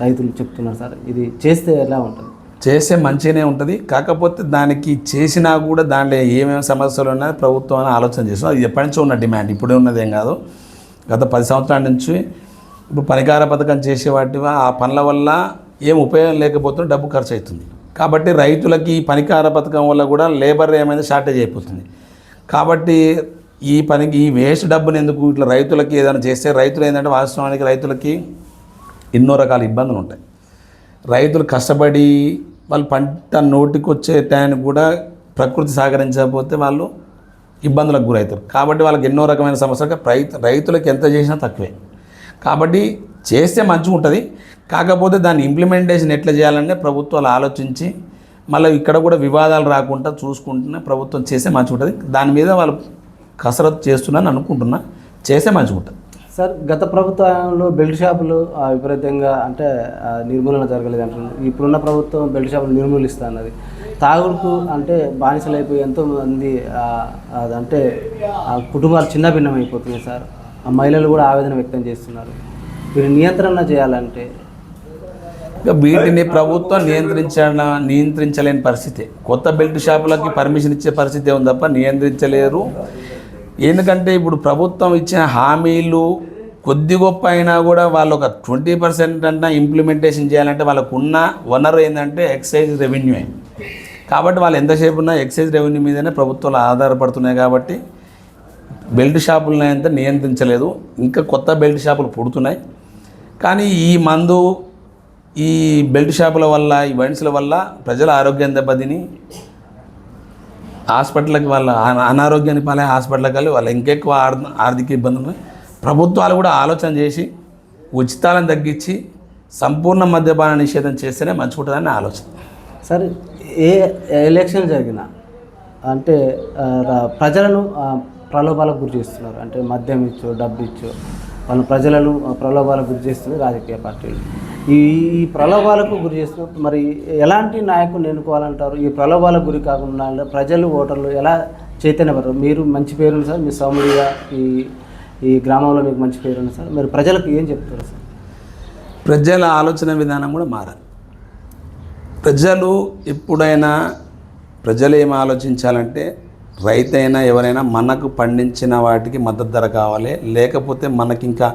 రైతులు చెప్తున్నారు సార్. ఇది చేస్తే ఎలా ఉంటుంది? చేస్తే మంచిగానే ఉంటుంది. కాకపోతే దానికి చేసినా కూడా దాంట్లో ఏమేమి సమస్యలు ఉన్నాయో ప్రభుత్వం అని ఆలోచన చేస్తాం. అది ఎప్పటి నుంచో ఉన్న డిమాండ్, ఇప్పుడే ఉన్నదేం కాదు. గత 10 సంవత్సరాల నుంచి ఇప్పుడు పనికార పథకం చేసే వాటి ఆ పనుల వల్ల ఏం ఉపయోగం లేకపోతే డబ్బు ఖర్చు అవుతుంది. కాబట్టి రైతులకి ఈ పనికార పథకం వల్ల కూడా లేబర్ ఏమైనా షార్టేజ్ అయిపోతుంది. కాబట్టి ఈ వేస్ట్ డబ్బుని ఎందుకు ఇట్లా రైతులకి ఏదైనా చేస్తే, రైతులు ఏంటంటే వాస్తవానికి రైతులకి ఎన్నో రకాల ఇబ్బందులు ఉంటాయి. రైతులు కష్టపడి వాళ్ళు పంట నోటికి వచ్చే టైంకి కూడా ప్రకృతి సహకరించకపోతే వాళ్ళు ఇబ్బందులకు గురవుతారు. కాబట్టి వాళ్ళకి ఎన్నో రకమైన సమస్యలు రైతులకు ఎంత చేసినా తక్కువే. కాబట్టి చేస్తే మంచిగా ఉంటుంది. కాకపోతే దాన్ని ఇంప్లిమెంటేషన్ ఎట్లా చేయాలంటే ప్రభుత్వాలు ఆలోచించి మళ్ళీ ఇక్కడ కూడా వివాదాలు రాకుండా చూసుకుంటున్నా ప్రభుత్వం చేస్తే మంచిగా ఉంటుంది. దాని మీద వాళ్ళు కసరత్తు చేస్తున్నాను అనుకుంటున్నా, చేస్తే మంచిగా ఉంటుంది. సార్, గత ప్రభుత్వంలో బెల్ట్ షాపులు విపరీతంగా అంటే నిర్మూలన జరగలేదు అంటున్నారు. ఇప్పుడున్న ప్రభుత్వం బెల్ట్ షాపులు నిర్మూలిస్తా అన్నది. తాగుడుకు అంటే బానిసలు అయిపోయి ఎంతోమంది అంటే కుటుంబాలు చిన్న భిన్నం అయిపోతున్నాయి సార్. ఆ మహిళలు కూడా ఆవేదన వ్యక్తం చేస్తున్నారు. వీరు నియంత్రణ చేయాలంటే వీటిని ప్రభుత్వం నియంత్రించలేని పరిస్థితి. కొత్త బెల్ట్ షాపులకి పర్మిషన్ ఇచ్చే పరిస్థితి ఉంది తప్ప నియంత్రించలేరు. ఎందుకంటే ఇప్పుడు ప్రభుత్వం ఇచ్చిన హామీలు కొద్ది గొప్ప అయినా కూడా వాళ్ళు ఒక 20% అన్నా ఇంప్లిమెంటేషన్ చేయాలంటే వాళ్ళకు ఉన్న వనరు ఏంటంటే ఎక్సైజ్ రెవెన్యూ. కాబట్టి వాళ్ళు ఎంతసేపు ఉన్నా ఎక్సైజ్ రెవెన్యూ మీదనే ప్రభుత్వాలు ఆధారపడుతున్నాయి. కాబట్టి బెల్ట్ షాపులను అయితే నియంత్రించలేదు. ఇంకా కొత్త బెల్ట్ షాపులు పుడుతున్నాయి. కానీ ఈ బెల్ట్ షాపుల వల్ల, ఈ వైన్స్ల వల్ల ప్రజల ఆరోగ్యం దెబ్బతిని హాస్పిటల్కి వాళ్ళ అనారోగ్యానికి పాలే హాస్పిటల్కి వెళ్ళి వాళ్ళ ఇంకెక్కువ ఆర్థిక ఇబ్బందులు. ప్రభుత్వాలు కూడా ఆలోచన చేసి ఉచితాలను తగ్గించి సంపూర్ణ మద్యపాన నిషేధం చేస్తేనే మంచిగుంటుందని ఆలోచన. సరే, ఏ ఎలక్షన్ జరిగినా అంటే ప్రజలను ప్రలోభాలకు గురి చేస్తున్నారు. అంటే మద్యం ఇచ్చో, డబ్బు ఇచ్చో వాళ్ళు ప్రజలను ప్రలోభాలకు గురి చేస్తున్నారు రాజకీయ పార్టీలు. ఈ ప్రలోభాలకు గురి చేస్తున్నప్పుడు మరి ఎలాంటి నాయకులు ఎన్నుకోవాలంటారు? ఈ ప్రలోభాలకు గురి కాకుండా ప్రజలు, ఓటర్లు ఎలా చైతన్యపడతారు? మీరు మంచి పేరుంది సార్, మీ సౌమ్యుడిగా ఈ గ్రామంలో మీకు మంచి పేరుంది సార్. మీరు ప్రజలకు ఏం చెప్తారు సార్? ప్రజల ఆలోచన విధానం కూడా మారాలి. ప్రజలు ఎప్పుడైనా ప్రజలు ఏం ఆలోచించాలంటే రైతైనా ఎవరైనా మనకు పండించిన వాటికి మద్దతు ధర కావాలి. లేకపోతే మనకి ఇంకా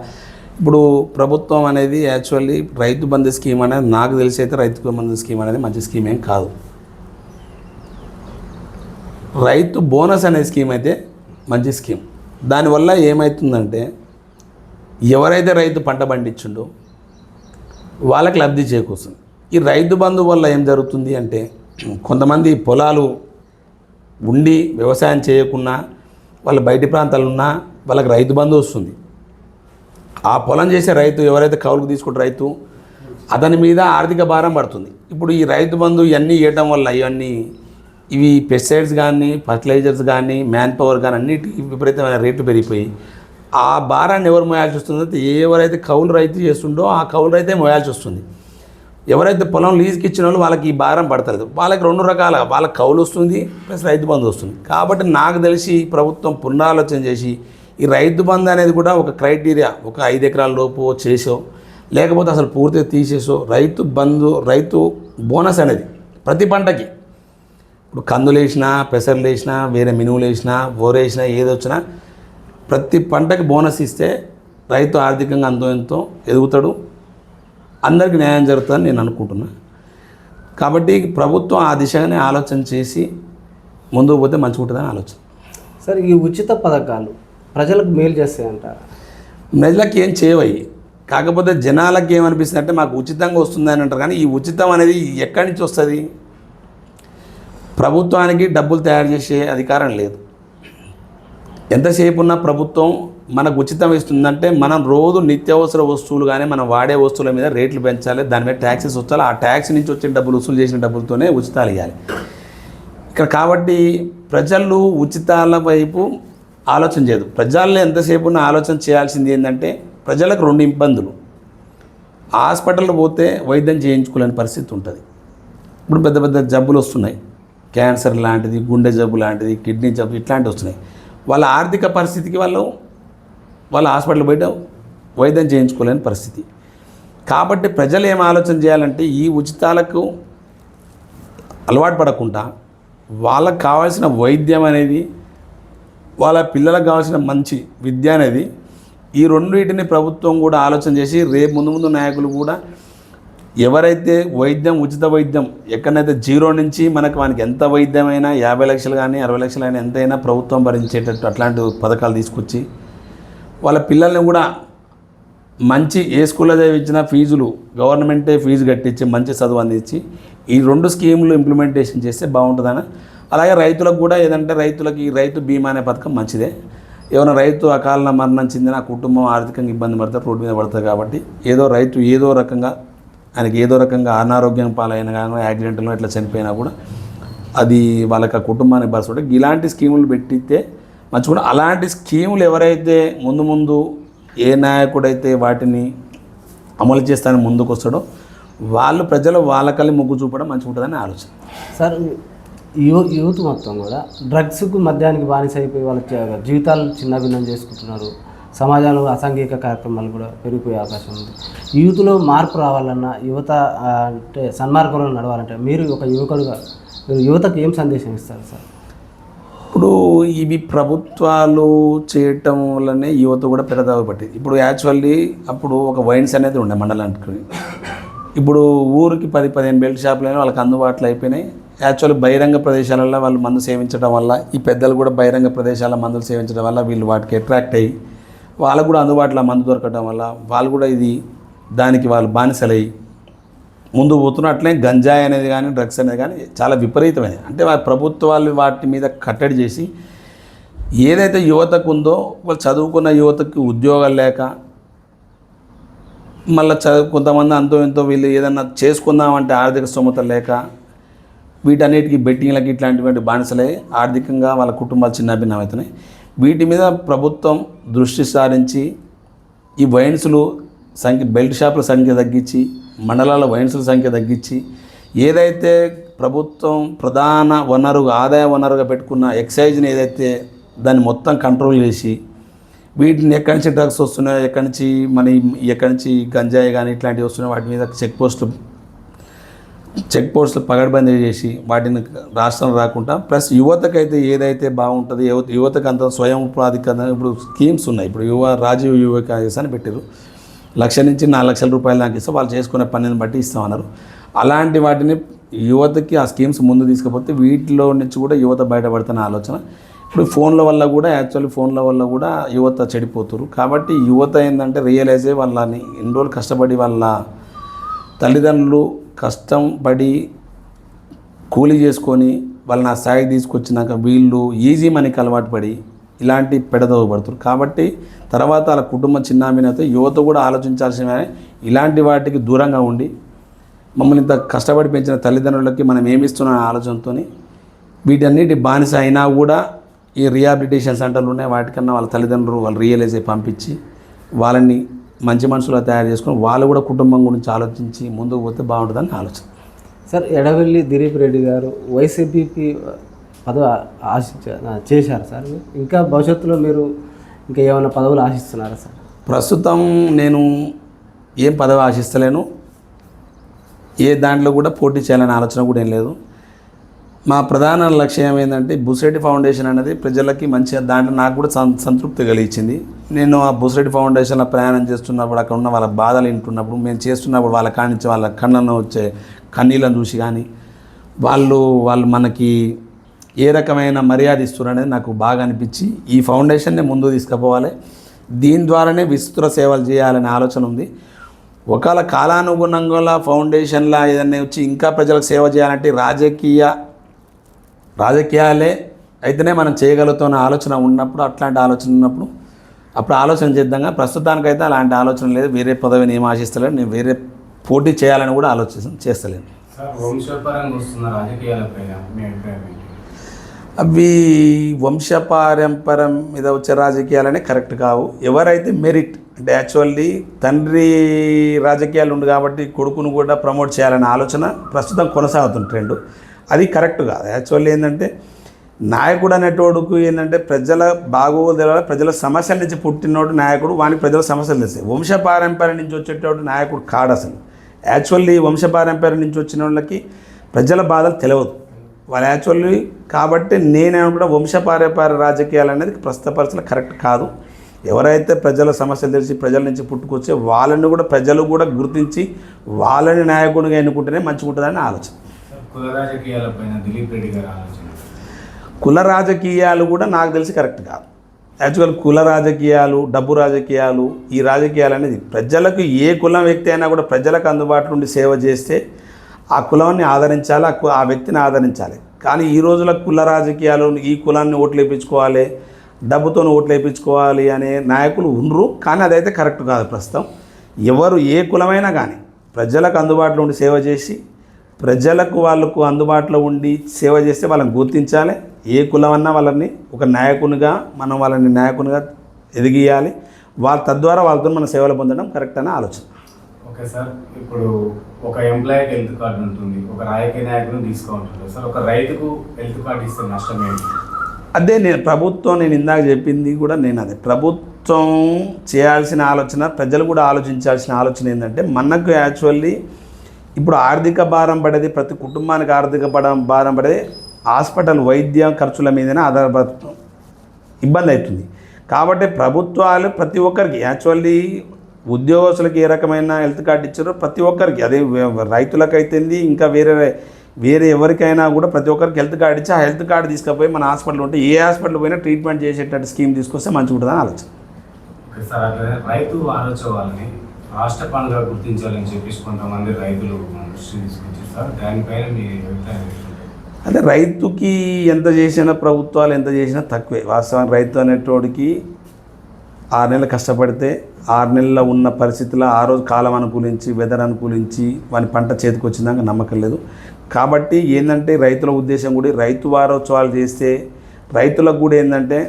ఇప్పుడు ప్రభుత్వం అనేది యాక్చువల్లీ రైతు బంధు స్కీమ్ అనేది నాకు తెలిసి అయితే రైతు బంధు స్కీమ్ అనేది మంచి స్కీమ్ ఏం కాదు. రైతు బోనస్ అనే స్కీమ్ అయితే మంచి స్కీమ్. దానివల్ల ఏమవుతుందంటే ఎవరైతే రైతు పంట పండించుండో వాళ్ళకి లబ్ధి చేకూరుతుంది. ఈ రైతు బంధు వల్ల ఏం జరుగుతుంది అంటే కొంతమంది పొలాలు ఉండి వ్యవసాయం చేయకున్నా వాళ్ళ బయటి ప్రాంతాలు ఉన్నా వాళ్ళకి రైతు బంధు వస్తుంది. ఆ పొలం చేసే రైతు ఎవరైతే కౌలుకు తీసుకుంటే రైతు అతని మీద ఆర్థిక భారం పడుతుంది. ఇప్పుడు ఈ రైతు బంధు ఇవన్నీ ఇవ్వటం వల్ల ఇవి పెస్టిసైడ్స్ కానీ ఫర్టిలైజర్స్ కానీ మ్యాన్ పవర్ కానీ అన్నిటికీ విపరీతమైన రేట్లు పెరిగిపోయి ఆ భారాన్ని ఎవరు మోయాల్సి వస్తుందంటే ఎవరైతే కౌలు రైతు చేస్తుండో ఆ కౌలు రైతే మోయాల్సి వస్తుంది. ఎవరైతే పొలం లీజుకి ఇచ్చిన వాళ్ళు వాళ్ళకి ఈ భారం పడతలేదు. వాళ్ళకి రెండు రకాల వాళ్ళకి కౌలు వస్తుంది ప్లస్ రైతు బంధు వస్తుంది. కాబట్టి నాకు తెలిసి ప్రభుత్వం పునరాలోచన చేసి ఈ రైతు బంధు అనేది కూడా ఒక క్రైటీరియా, ఒక 5 ఎకరాల లోపు చేసో లేకపోతే అసలు పూర్తిగా తీసేసో రైతు బోనస్ అనేది ప్రతి పంటకి, ఇప్పుడు కందులు వేసినా పెసర్లు వేసినా వేరే మినువులు వేసినా బోరేసినా ఏది వచ్చినా ప్రతి పంటకి బోనస్ ఇస్తే రైతు ఆర్థికంగా అంతో ఎంతో ఎదుగుతాడు, అందరికీ న్యాయం జరుగుతుందని నేను అనుకుంటున్నా. కాబట్టి ప్రభుత్వం ఆ దిశగానే ఆలోచన చేసి ముందుకు పోతే మంచిగా ఉంటుందని ఆలోచన. సార్, ఈ ఉచిత పథకాలు ప్రజలకు మేలు చేస్తాయంటారా? ప్రజలకు ఏం చేయవయ్యి, కాకపోతే జనాలకి ఏమనిపిస్తుంది అంటే మాకు ఉచితంగా వస్తుంది అని అంటారు. కానీ ఈ ఉచితం అనేది ఎక్కడి నుంచి వస్తుంది? ప్రభుత్వానికి డబ్బులు తయారు చేసే అధికారం లేదు. ఎంతసేపు ఉన్న ప్రభుత్వం మనకు ఉచితం ఇస్తుందంటే మనం రోజు నిత్యావసర వస్తువులు కానీ మనం వాడే వస్తువుల మీద రేట్లు పెంచాలి, దాని మీద ట్యాక్సెస్ వచ్చాలి, ఆ ట్యాక్స్ నుంచి వచ్చే డబ్బులు వసూలు చేసిన డబ్బులతోనే ఉచితాలు ఇవ్వాలి ఇక్కడ. కాబట్టి ప్రజలు ఉచితాల వైపు ఆలోచన చేయదు. ప్రజల్లో ఎంతసేపు ఉన్న ఆలోచన చేయాల్సింది ఏంటంటే ప్రజలకు 2 ఇబ్బందులు. హాస్పిటల్లో పోతే వైద్యం చేయించుకోలేని పరిస్థితి ఉంటుంది. ఇప్పుడు పెద్ద పెద్ద జబ్బులు వస్తున్నాయి, క్యాన్సర్ లాంటిది, గుండె జబ్బు లాంటిది, కిడ్నీ జబ్బు ఇట్లాంటివి వస్తున్నాయి. వాళ్ళ ఆర్థిక పరిస్థితికి వాళ్ళ హాస్పిటల్ బయట వైద్యం చేయించుకోలేని పరిస్థితి. కాబట్టి ప్రజలు ఏం ఆలోచన చేయాలంటే ఈ ఉచితాలకు అలవాటు పడకుండా వాళ్ళకు కావాల్సిన వైద్యం అనేది, వాళ్ళ పిల్లలకు కావాల్సిన మంచి విద్య అనేది, ఈ రెండింటిని ప్రభుత్వం కూడా ఆలోచన చేసి రేపు ముందు నాయకులు కూడా ఎవరైతే ఉచిత వైద్యం ఎక్కడైతే 0 నుంచి వానికి ఎంత వైద్యమైనా 50 లక్షలు కానీ 60 లక్షలు అయినా ఎంతైనా ప్రభుత్వం భరించేటట్టు అట్లాంటి పథకాలు తీసుకొచ్చి వాళ్ళ పిల్లల్ని కూడా మంచి ఏ స్కూల్లో చదివించిన ఫీజులు గవర్నమెంటే ఫీజు కట్టించి మంచి చదువు అందించి ఈ 2 స్కీములు ఇంప్లిమెంటేషన్ చేస్తే బాగుంటుందని. అలాగే రైతులకు కూడా ఏదంటే రైతులకి రైతు బీమా అనే పథకం మంచిదే. ఏమైనా రైతు అకాల మరణం చెందిన కుటుంబం ఆర్థికంగా ఇబ్బంది పడతారు, రోడ్డు మీద పడతారు. కాబట్టి రైతు ఆయనకి ఏదో రకంగా అనారోగ్యం పాలైన కానీ యాక్సిడెంట్లో ఇట్లా చనిపోయినా కూడా అది వాళ్ళకి ఆ కుటుంబాన్ని భరిస్తుంటే ఇలాంటి స్కీములు పెట్టితే మంచిగా. అలాంటి స్కీములు ఎవరైతే ముందు ఏ నాయకుడైతే వాటిని అమలు చేస్తానని ముందుకు వస్తాడో వాళ్ళు ప్రజలు వాళ్ళకల్లి మొగ్గు చూపడం మంచిగా ఉంటుందని ఆలోచన. సార్, యూత్ మొత్తం కూడా డ్రగ్స్కు మద్యానికి బానిస అయిపోయి వాళ్ళ జీవితాలు చిన్నభిన్నం చేసుకుంటున్నారు. సమాజంలో అసాంఘిక కార్యక్రమాలు కూడా పెరిగిపోయే అవకాశం ఉంది. యూత్లో మార్పు రావాలన్నా, యువత అంటే సన్మార్గంలో నడవాలంటే మీరు ఒక యువకుడుగా యువతకు ఏం సందేశం ఇస్తారు సార్? ఇప్పుడు ఇవి ప్రభుత్వాలు చేయటం వల్లనే యువత కూడా పెడదావ పట్టింది. ఇప్పుడు యాక్చువల్లీ అప్పుడు ఒక వైన్స్ అనేది ఉండే మండలానికి, ఇప్పుడు ఊరికి 10-15 బెల్ట్ షాపులైనా వాళ్ళకి అందుబాటులో అయిపోయినాయి. యాక్చువల్లీ బహిరంగ ప్రదేశాలలో వాళ్ళు మందు సేవించడం వల్ల, ఈ పెద్దలు కూడా బహిరంగ ప్రదేశాల మందులు సేవించడం వల్ల వీళ్ళు వాటికి అట్రాక్ట్ అయ్యి వాళ్ళకు కూడా అందుబాటులో మందు దొరకడం వల్ల వాళ్ళు కూడా దానికి వాళ్ళు బానిసలై ముందు పోతున్నారు. అట్లే గంజాయి అనేది కానీ డ్రగ్స్ అనేది కానీ చాలా విపరీతమైనది. అంటే ప్రభుత్వాలు వాటి మీద కట్టడి చేసి ఏదైతే యువతకు ఉందో వాళ్ళు చదువుకున్న యువతకు ఉద్యోగాలు లేక మళ్ళీ కొంతమంది అంతో ఎంతో వీళ్ళు ఏదన్నా చేసుకుందామంటే ఆర్థిక స్తోమత లేక వీటన్నిటికీ బెట్టింగ్లకి ఇట్లాంటివంటి బానిసలై ఆర్థికంగా వాళ్ళ కుటుంబాలు చిన్నభిన్నం అవుతున్నాయి. వీటి మీద ప్రభుత్వం దృష్టి సారించి ఈ వైన్స్లు బెల్ట్ షాపుల సంఖ్య తగ్గించి మండలాల వైన్స్ల సంఖ్య తగ్గించి ఏదైతే ప్రభుత్వం ప్రధాన ఆదాయ వనరుగా పెట్టుకున్న ఎక్సైజ్ని ఏదైతే దాన్ని మొత్తం కంట్రోల్ చేసి వీటిని ఎక్కడి నుంచి డ్రగ్స్ వస్తున్నాయో, ఎక్కడి నుంచి గంజాయి కానీ ఇట్లాంటివి వస్తున్నాయో వాటి మీద చెక్ పోస్టులు పగడ్బందీ చేసి వాటిని రాష్ట్రం రాకుండా, ప్లస్ యువతకైతే ఏదైతే బాగుంటుంది యువతకు అంత స్వయం ఉపాధి కదా. ఇప్పుడు స్కీమ్స్ ఉన్నాయి. ఇప్పుడు రాజీవ్ యువకేస్ అని పెట్టారు. 1,00,000 నుంచి 4 లక్షల రూపాయలు దాకా ఇస్తే వాళ్ళు చేసుకునే పనిని బట్టి ఇస్తామన్నారు. అలాంటి వాటిని యువతకి ఆ స్కీమ్స్ ముందు తీసుకుపోతే వీటిలో నుంచి కూడా యువత బయటపడుతున్న ఆలోచన. ఇప్పుడు ఫోన్ల వల్ల కూడా యువత చెడిపోతున్నారు. కాబట్టి యువత ఏంటంటే రియలైజ్ అయ్యి వాళ్ళని ఎన్ని రోజులు కష్టపడి వాళ్ళ తల్లిదండ్రులు కష్టం పడి కూలీ చేసుకొని వాళ్ళని ఆ స్థాయికి తీసుకొచ్చినాక వీళ్ళు ఈజీ మనీకి అలవాటు పడి ఇలాంటి పెడదోగబడుతున్నారు. కాబట్టి తర్వాత వాళ్ళ కుటుంబం చిన్నామినతో యువత కూడా ఆలోచించాల్సిన ఇలాంటి వాటికి దూరంగా ఉండి మమ్మల్ని ఇంత కష్టపడి పెంచిన తల్లిదండ్రులకి మనం ఏమిస్తున్న ఆలోచనతో వీటన్నిటి బానిస అయినా కూడా ఈ రిహాబిలిటేషన్ సెంటర్లు ఉన్నాయి, వాటికన్నా వాళ్ళ తల్లిదండ్రులు వాళ్ళు రియలైజ్ అయి పంపించి వాళ్ళని మంచి మనుషులుగా తయారు చేసుకుని వాళ్ళు కూడా కుటుంబం గురించి ఆలోచించి ముందుకు పోతే బాగుంటుందని ఆలోచన. సార్, ఎడవెల్లి దిలీప్ రెడ్డి గారు వైసీపీకి పదవి చేశారు సార్. ఇంకా భవిష్యత్తులో మీరు ఇంకా ఏమైనా పదవులు ఆశిస్తున్నారా సార్? ప్రస్తుతం నేను ఏం పదవి ఆశిస్తలేను, ఏ దాంట్లో కూడా పోటీ చేయాలనే ఆలోచన కూడా ఏం లేదు. మా ప్రధాన లక్ష్యం ఏంటంటే బుసిరెడ్డి ఫౌండేషన్ అనేది ప్రజలకి మంచిగా దాంట్లో నాకు కూడా సంతృప్తి కలిగించింది. నేను ఆ బుసిరెడ్డి ఫౌండేషన్లో ప్రయాణం చేస్తున్నప్పుడు అక్కడ ఉన్న వాళ్ళ బాధలు వింటున్నప్పుడు మేము చేస్తున్నప్పుడు వాళ్ళ కానించి వాళ్ళ కళ్ళను వచ్చే కన్నీళ్ళను చూసి కానీ వాళ్ళు మనకి ఏ రకమైన మర్యాద ఇస్తున్నారు అనేది నాకు బాగా అనిపించి ఈ ఫౌండేషన్ని ముందుకు తీసుకుపోవాలి, దీని ద్వారానే విస్తృత సేవలు చేయాలనే ఆలోచన ఉంది. ఒకవేళ కాలానుగుణంగా ఫౌండేషన్లా ఏదైనా వచ్చి ఇంకా ప్రజలకు సేవ చేయాలంటే రాజకీయాలే అయితేనే మనం చేయగలుగుతున్న ఆలోచన ఉన్నప్పుడు, అట్లాంటి ఆలోచన ఉన్నప్పుడు అప్పుడు ఆలోచన చేద్దాంగా. ప్రస్తుతానికైతే అలాంటి ఆలోచన లేదు, వేరే పదవిని ఏం ఆశిస్తలేదు, నేను వేరే పోటీ చేయాలని కూడా చేస్తలేను. అవి వంశపారంపరం మీద వచ్చే రాజకీయాలనే కరెక్ట్ కావు. ఎవరైతే మెరిట్ అంటే యాక్చువల్లీ తండ్రి రాజకీయాలు ఉంది కాబట్టి కొడుకును కూడా ప్రమోట్ చేయాలనే ఆలోచన ప్రస్తుతం కొనసాగుతున్న ట్రెండ్, అది కరెక్ట్ కాదు. యాక్చువల్లీ ఏంటంటే నాయకుడు అనేటోడుకు ఏంటంటే ప్రజల బాగోగులు తెలవాలి, ప్రజల సమస్యల నుంచి పుట్టినోడు నాయకుడు, వానికి ప్రజల సమస్యలు తెలుస్తాయి. వంశపారంపర్యం నుంచి వచ్చేటోడు నాయకుడు కాడు అసలు. యాక్చువల్లీ వంశపారంపర్యం నుంచి వచ్చిన వాళ్ళకి ప్రజల బాధలు తెలియదు వాళ్ళు యాక్చువల్లీ. కాబట్టి నేనేమో కూడా వంశపారంపర్య రాజకీయాలు అనేది ప్రస్తుత పరిస్థితులు కరెక్ట్ కాదు. ఎవరైతే ప్రజల సమస్యలు తెలిసి ప్రజల నుంచి పుట్టుకొచ్చే వాళ్ళని కూడా ప్రజలు కూడా గుర్తించి వాళ్ళని నాయకుడిగా ఎన్నుకుంటేనే మంచిగా ఉంటుందని ఆలోచన. కుల రాజకీయాలు కూడా నాకు తెలిసి కరెక్ట్ కాదు. యాక్చువల్ కుల రాజకీయాలు, డబ్బు రాజకీయాలు, ఈ రాజకీయాలు అనేది ప్రజలకు ఏ కులం వ్యక్తి అయినా కూడా ప్రజలకు అందుబాటులో ఉండి సేవ చేస్తే ఆ కులాన్ని ఆదరించాలి, ఆ వ్యక్తిని ఆదరించాలి. కానీ ఈ రోజుల కుల రాజకీయాలు ఈ కులాన్ని ఓట్లు వేయించుకోవాలి, డబ్బుతో ఓట్లు వేయించుకోవాలి అనే నాయకులు ఉండరు. కానీ అదైతే కరెక్ట్ కాదు. ప్రస్తుతం ఎవరు ఏ కులమైనా కానీ ప్రజలకు అందుబాటులో ఉండి సేవ చేసి ప్రజలకు వాళ్ళకు అందుబాటులో ఉండి సేవ చేస్తే వాళ్ళని గుర్తించాలి. ఏ కులమన్నా వాళ్ళని ఒక నాయకునిగా మనం వాళ్ళని నాయకునిగా ఎదిగియాలి. తద్వారా వాళ్ళతో మన సేవలు పొందడం కరెక్ట్ అనే ఆలోచన. ఓకే సార్, ఇప్పుడు ఒక ఎంప్లాయీకి హెల్త్ కార్డు ఉంటుంది, ఒక రాజకీయ నాయకుని తీసుకుంటుంది సార్. ఒక రైతుకు హెల్త్ కార్డు ఇస్తే నష్టం ఏంటి? అదే నేను ఇందాక చెప్పింది కూడా అదే ప్రభుత్వం చేయాల్సిన ఆలోచన, ప్రజలు కూడా ఆలోచించాల్సిన ఆలోచన ఏంటంటే మనకు యాక్చువల్లీ ఇప్పుడు ఆర్థిక భారం పడేది, ప్రతి కుటుంబానికి ఆర్థిక భారం పడేది హాస్పిటల్ వైద్య ఖర్చుల మీదనే ఆధారపడటం ఇబ్బంది అవుతుంది. కాబట్టి ప్రభుత్వాలు ప్రతి ఒక్కరికి యాక్చువల్లీ ఉద్యోగస్తులకు ఏ రకమైన హెల్త్ కార్డు ఇచ్చారో ప్రతి ఒక్కరికి, అదే రైతులకైతుంది ఇంకా వేరే ఎవరికైనా కూడా ప్రతి ఒక్కరికి హెల్త్ కార్డు ఇచ్చి ఆ హెల్త్ కార్డు తీసుకుపోయి మన హాస్పిటల్ ఉంటే ఏ హాస్పిటల్ పోయినా ట్రీట్మెంట్ చేసేటట్టు స్కీమ్ తీసుకొస్తే మంచిగా ఉంటుందని ఆలోచన. సార్, అట్లా రైతు వారోత్సవాలని రాష్ట్ర పండుగ గుర్తించాలని చెప్పేసి కొంతమంది రైతులు దృష్టి తీసుకొచ్చారు సార్, దానిపైన మీ అభిప్రాయం? అదే రైతుకి ఎంత చేసినా ప్రభుత్వాలు ఎంత చేసినా తక్కువే. వాస్తవానికి రైతు అనేటోడికి 6 నెలలు కష్టపడితే 6 నెలల్లో ఉన్న పరిస్థితుల్లో ఆ రోజు కాలం అనుకూలించి వెదర్ అనుకూలించి వాని పంట చేతికి వచ్చిందాక నమ్మకం లేదు. కాబట్టి ఏంటంటే రైతుల ఉద్దేశం కూడా రైతు వారోత్సవాలు చేస్తే రైతులకు కూడా ఏంటంటే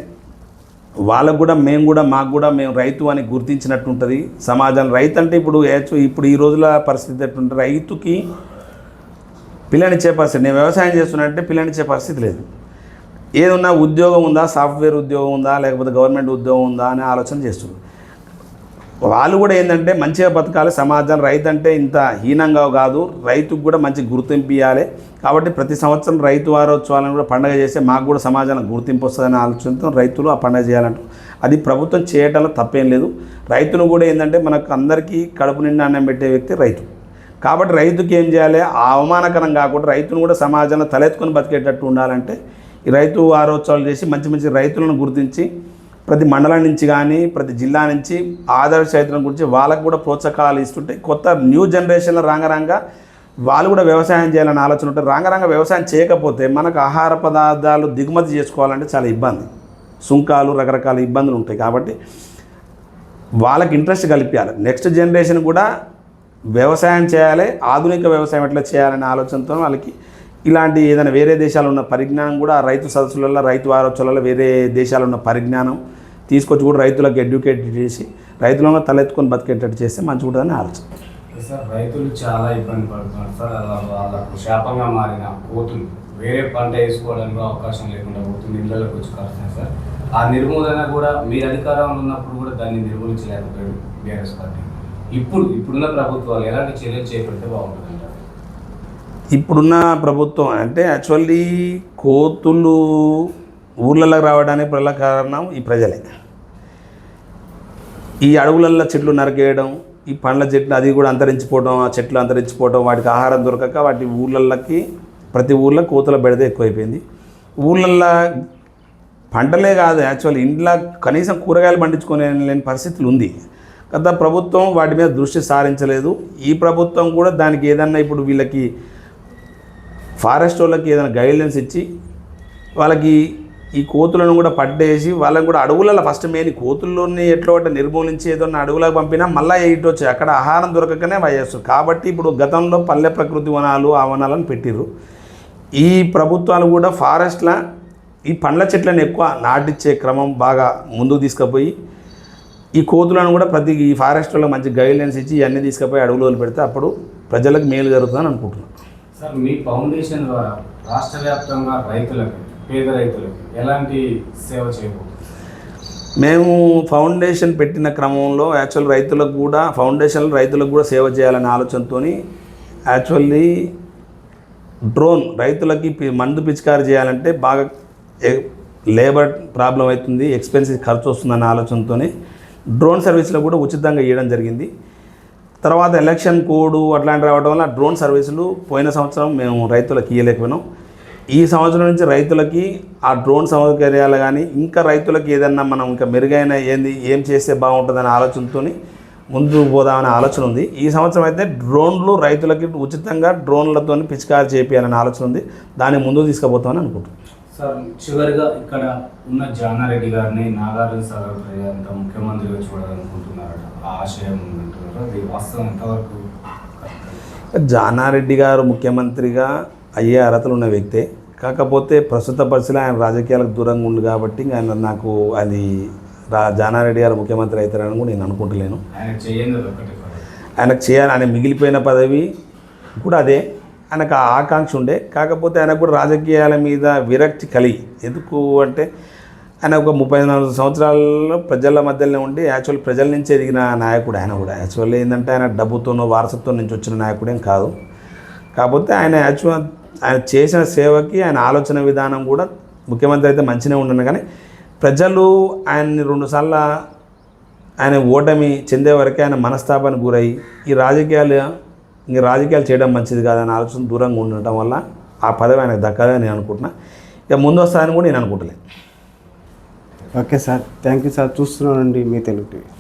వాళ్ళకు కూడా మాకు కూడా మేము రైతు అని గుర్తించినట్టు ఉంటుంది సమాజంలో. రైతు అంటే ఇప్పుడు ఈ రోజుల పరిస్థితి ఎట్లుంటే రైతుకి పిల్లనిచ్చే పరిస్థితి, నేను వ్యవసాయం చేస్తున్నట్టే పిల్లనిచ్చే పరిస్థితి లేదు. ఏదన్నా ఉద్యోగం ఉందా, సాఫ్ట్వేర్ ఉద్యోగం ఉందా, లేకపోతే గవర్నమెంట్ ఉద్యోగం ఉందా అనే ఆలోచన చేస్తున్నారు. వాళ్ళు కూడా ఏంటంటే మంచిగా బతకాలి సమాజం, రైతు అంటే ఇంత హీనంగా కాదు, రైతుకు కూడా మంచి గుర్తింపు ఇవ్వాలి. కాబట్టి ప్రతి సంవత్సరం రైతు వారోత్సవాలను కూడా పండుగ చేస్తే మాకు కూడా సమాజానికి గుర్తింపు వస్తుందనే ఆలోచనతో రైతులు ఆ పండుగ చేయాలంటారు. అది ప్రభుత్వం చేయటంలో తప్పేం లేదు. రైతును కూడా ఏంటంటే మనకు అందరికీ కడుపు నిండా అన్నం పెట్టే వ్యక్తి రైతు. కాబట్టి రైతుకి ఏం చేయాలి, ఆ అవమానకరం కాకుండా రైతును కూడా సమాజంలో తలెత్తుకొని బతికేటట్టు ఉండాలంటే ఈ రైతు వారోత్సవాలు చేసి మంచి మంచి రైతులను గుర్తించి ప్రతి మండలం నుంచి కానీ ప్రతి జిల్లా నుంచి ఆదర్శ రైతులను గురించి వాళ్ళకు కూడా ప్రోత్సాహాలు ఇస్తుంటే కొత్త న్యూ జనరేషన్లో రాంగరంగా వాళ్ళు కూడా వ్యవసాయం చేయాలని ఆలోచన ఉంటే రాంగరంగా వ్యవసాయం చేయకపోతే మనకు ఆహార పదార్థాలు దిగుమతి చేసుకోవాలంటే చాలా ఇబ్బంది. సుంకాలు రకరకాల ఇబ్బందులు ఉంటాయి. కాబట్టి వాళ్ళకి ఇంట్రెస్ట్ కల్పించాలి. నెక్స్ట్ జనరేషన్ కూడా వ్యవసాయం చేయాలి, ఆధునిక వ్యవసాయం ఎట్లా చేయాలనే ఆలోచనతో వాళ్ళకి ఇలాంటి ఏదైనా వేరే దేశాలు ఉన్న పరిజ్ఞానం కూడా రైతు సదస్సులలో, రైతు వారోత్సవాలలో వేరే దేశాలు ఉన్న పరిజ్ఞానం తీసుకొచ్చి కూడా రైతులకు ఎడ్యుకేట్ చేసి రైతులను తలెత్తుకొని బతికేటట్టు చేస్తే మంచిగా ఉంటుందని ఆలోచన. సార్ రైతులు చాలా ఇబ్బంది పడుతున్నారు సార్. వాళ్ళకు శాపంగా మారిన కోతులు వేరే పంట వేసుకోవడానికి అవకాశం లేకుండా పోతుంది, ఇళ్ళకి వచ్చి కలుస్తున్నాయి సార్. ఆ నిర్మూలన కూడా మీ అధికారంలో ఉన్నప్పుడు కూడా దాన్ని నిర్మూలించలేకపోయాడు బీఆర్ఎస్ పార్టీ. ఇప్పుడున్న ప్రభుత్వాలు ఎలాంటి చర్యలు చేపడితే బాగుంటుందంటారు? ఇప్పుడున్న ప్రభుత్వం అంటే యాక్చువల్లీ కోతులు ఊర్లలోకి రావడానికి ప్రధాన కారణం ఈ ప్రజలే. ఈ అడవులల్లో చెట్లు నరికేయడం, ఈ పండ్ల చెట్లు అది కూడా అంతరించిపోవడం, ఆ చెట్లు అంతరించిపోవడం, వాటికి ఆహారం దొరకక వాటి ఊళ్ళకి ప్రతి ఊళ్ళో కోతుల బెడద ఎక్కువైపోయింది. ఊళ్ళల్లో పంటలే కాదు యాక్చువల్లీ ఇంట్లో కనీసం కూరగాయలు పండించుకునే లేని పరిస్థితులు ఉంది. గత ప్రభుత్వం వాటి మీద దృష్టి సారించలేదు. ఈ ప్రభుత్వం కూడా దానికి ఏదన్నా ఇప్పుడు వీళ్ళకి ఫారెస్ట్ వాళ్ళకి ఏదైనా గైడ్లైన్స్ ఇచ్చి వాళ్ళకి ఈ కోతులను కూడా పట్టేసి వాళ్ళని కూడా అడవులలో ఫస్ట్ మెయిన్ కోతుల్లోని ఎట్లా ఒకటి నిర్మూలించి ఏదన్నా అడవులకు పంపినా మళ్ళీ ఇటు వచ్చి అక్కడ ఆహారం దొరకకనే చేస్తారు. కాబట్టి ఇప్పుడు గతంలో పల్లె ప్రకృతి వనాలు ఆ వనాలను పెట్టిర్రు. ఈ ప్రభుత్వాలు కూడా ఫారెస్ట్ల ఈ పండ్ల చెట్లను ఎక్కువ నాటించే క్రమం బాగా ముందుకు తీసుకుపోయి ఈ కోతులను కూడా ఈ ఫారెస్ట్లో మంచి గైడ్లైన్స్ ఇచ్చి ఇవన్నీ తీసుకుపోయి అడవులు పెడితే అప్పుడు ప్రజలకు మేలు జరుగుతుందని అనుకుంటున్నాను. సార్ మీ ఫౌండేషన్ ద్వారా రాష్ట్ర వ్యాప్తంగా రైతులకు, పేద రైతులకు ఎలాంటి సేవ చేయబోతున్నారు? మేము ఫౌండేషన్ పెట్టిన క్రమంలో యాక్చువల్ రైతులకు కూడా రైతులకు కూడా సేవ చేయాలనే ఆలోచనతో యాక్చువల్లీ డ్రోన్ రైతులకి మందు పిచికారి చేయాలంటే బాగా లేబర్ ప్రాబ్లం అవుతుంది, ఎక్స్పెన్సివ్ ఖర్చు వస్తుందన్న ఆలోచనతో డ్రోన్ సర్వీసులు కూడా ఉచితంగా ఇవ్వడం జరిగింది. తర్వాత ఎలక్షన్ కోడ్ అట్లాంటి రావడం వల్ల డ్రోన్ సర్వీసులు పోయిన సంవత్సరం మేము రైతులకు ఇవ్వలేకపోయినాం. ఈ సంవత్సరం నుంచి రైతులకి ఆ డ్రోన్ సౌకర్యాలు కానీ ఇంకా రైతులకి ఏదన్నా మనం ఇంకా మెరుగైన ఏం చేస్తే బాగుంటుందనే ఆలోచనతో ముందుకు పోదామనే ఆలోచన ఉంది. ఈ సంవత్సరం అయితే డ్రోన్లు రైతులకి ఉచితంగా డ్రోన్లతో పిచికారి చేయాలనే ఆలోచన ఉంది. దాన్ని ముందుకు తీసుకుపోతామని అనుకుంటున్నాం. సార్ చివరిగా ఇక్కడ ఉన్న జానారెడ్డి గారిని నాగార్జున సాగర్ ప్రజలంత ముఖ్యమంత్రిగా చూడాలనుకుంటున్నారట, ఆ ఆశయం ఉందంటున్నారు. అది వాస్తవం ఎంతవరకు? జానారెడ్డి గారు ముఖ్యమంత్రిగా అయ్యే అర్హతలు ఉన్న వ్యక్తే. కాకపోతే ప్రస్తుత పరిస్థితిలో ఆయన రాజకీయాలకు దూరంగా ఉంది కాబట్టి ఆయన నాకు అది జానారెడ్డి గారు ముఖ్యమంత్రి అవుతారని కూడా నేను అనుకుంటలేను. ఆయనకు చేయాలి, ఆయన మిగిలిపోయిన పదవి కూడా అదే. ఆయనకు ఆ ఆకాంక్ష ఉండే. కాకపోతే ఆయనకు కూడా రాజకీయాల మీద విరక్తి కలిగి, ఎందుకు అంటే ఆయన ఒక 34 సంవత్సరాలలో ప్రజల మధ్యలోనే ఉండి యాక్చువల్ ప్రజల నుంచి ఎదిగిన నాయకుడు ఆయన కూడా. యాక్చువల్లీ ఏంటంటే ఆయన డబ్బుతోనో వారసత్వం నుంచి వచ్చిన నాయకుడేం కాదు. కాకపోతే ఆయన చేసిన సేవకి ఆయన ఆలోచన విధానం కూడా ముఖ్యమంత్రి అయితే మంచిగా ఉండను. కానీ ప్రజలు ఆయన్ని 2 సార్లు ఆయన ఓటమి చెందే వరకే ఆయన మనస్తాపానికి గురయ్యి ఈ రాజకీయాలు చేయడం మంచిది కాదని ఆలోచన దూరంగా ఉండటం వల్ల ఆ పదవి ఆయనకు దక్కదని నేను అనుకుంటున్నా. ఇక ముందు వస్తాయని కూడా నేను అనుకుంటలేదు. Okay sir, thank you sir. చూస్తున్నానండి మీ తెలుగు టీవీ.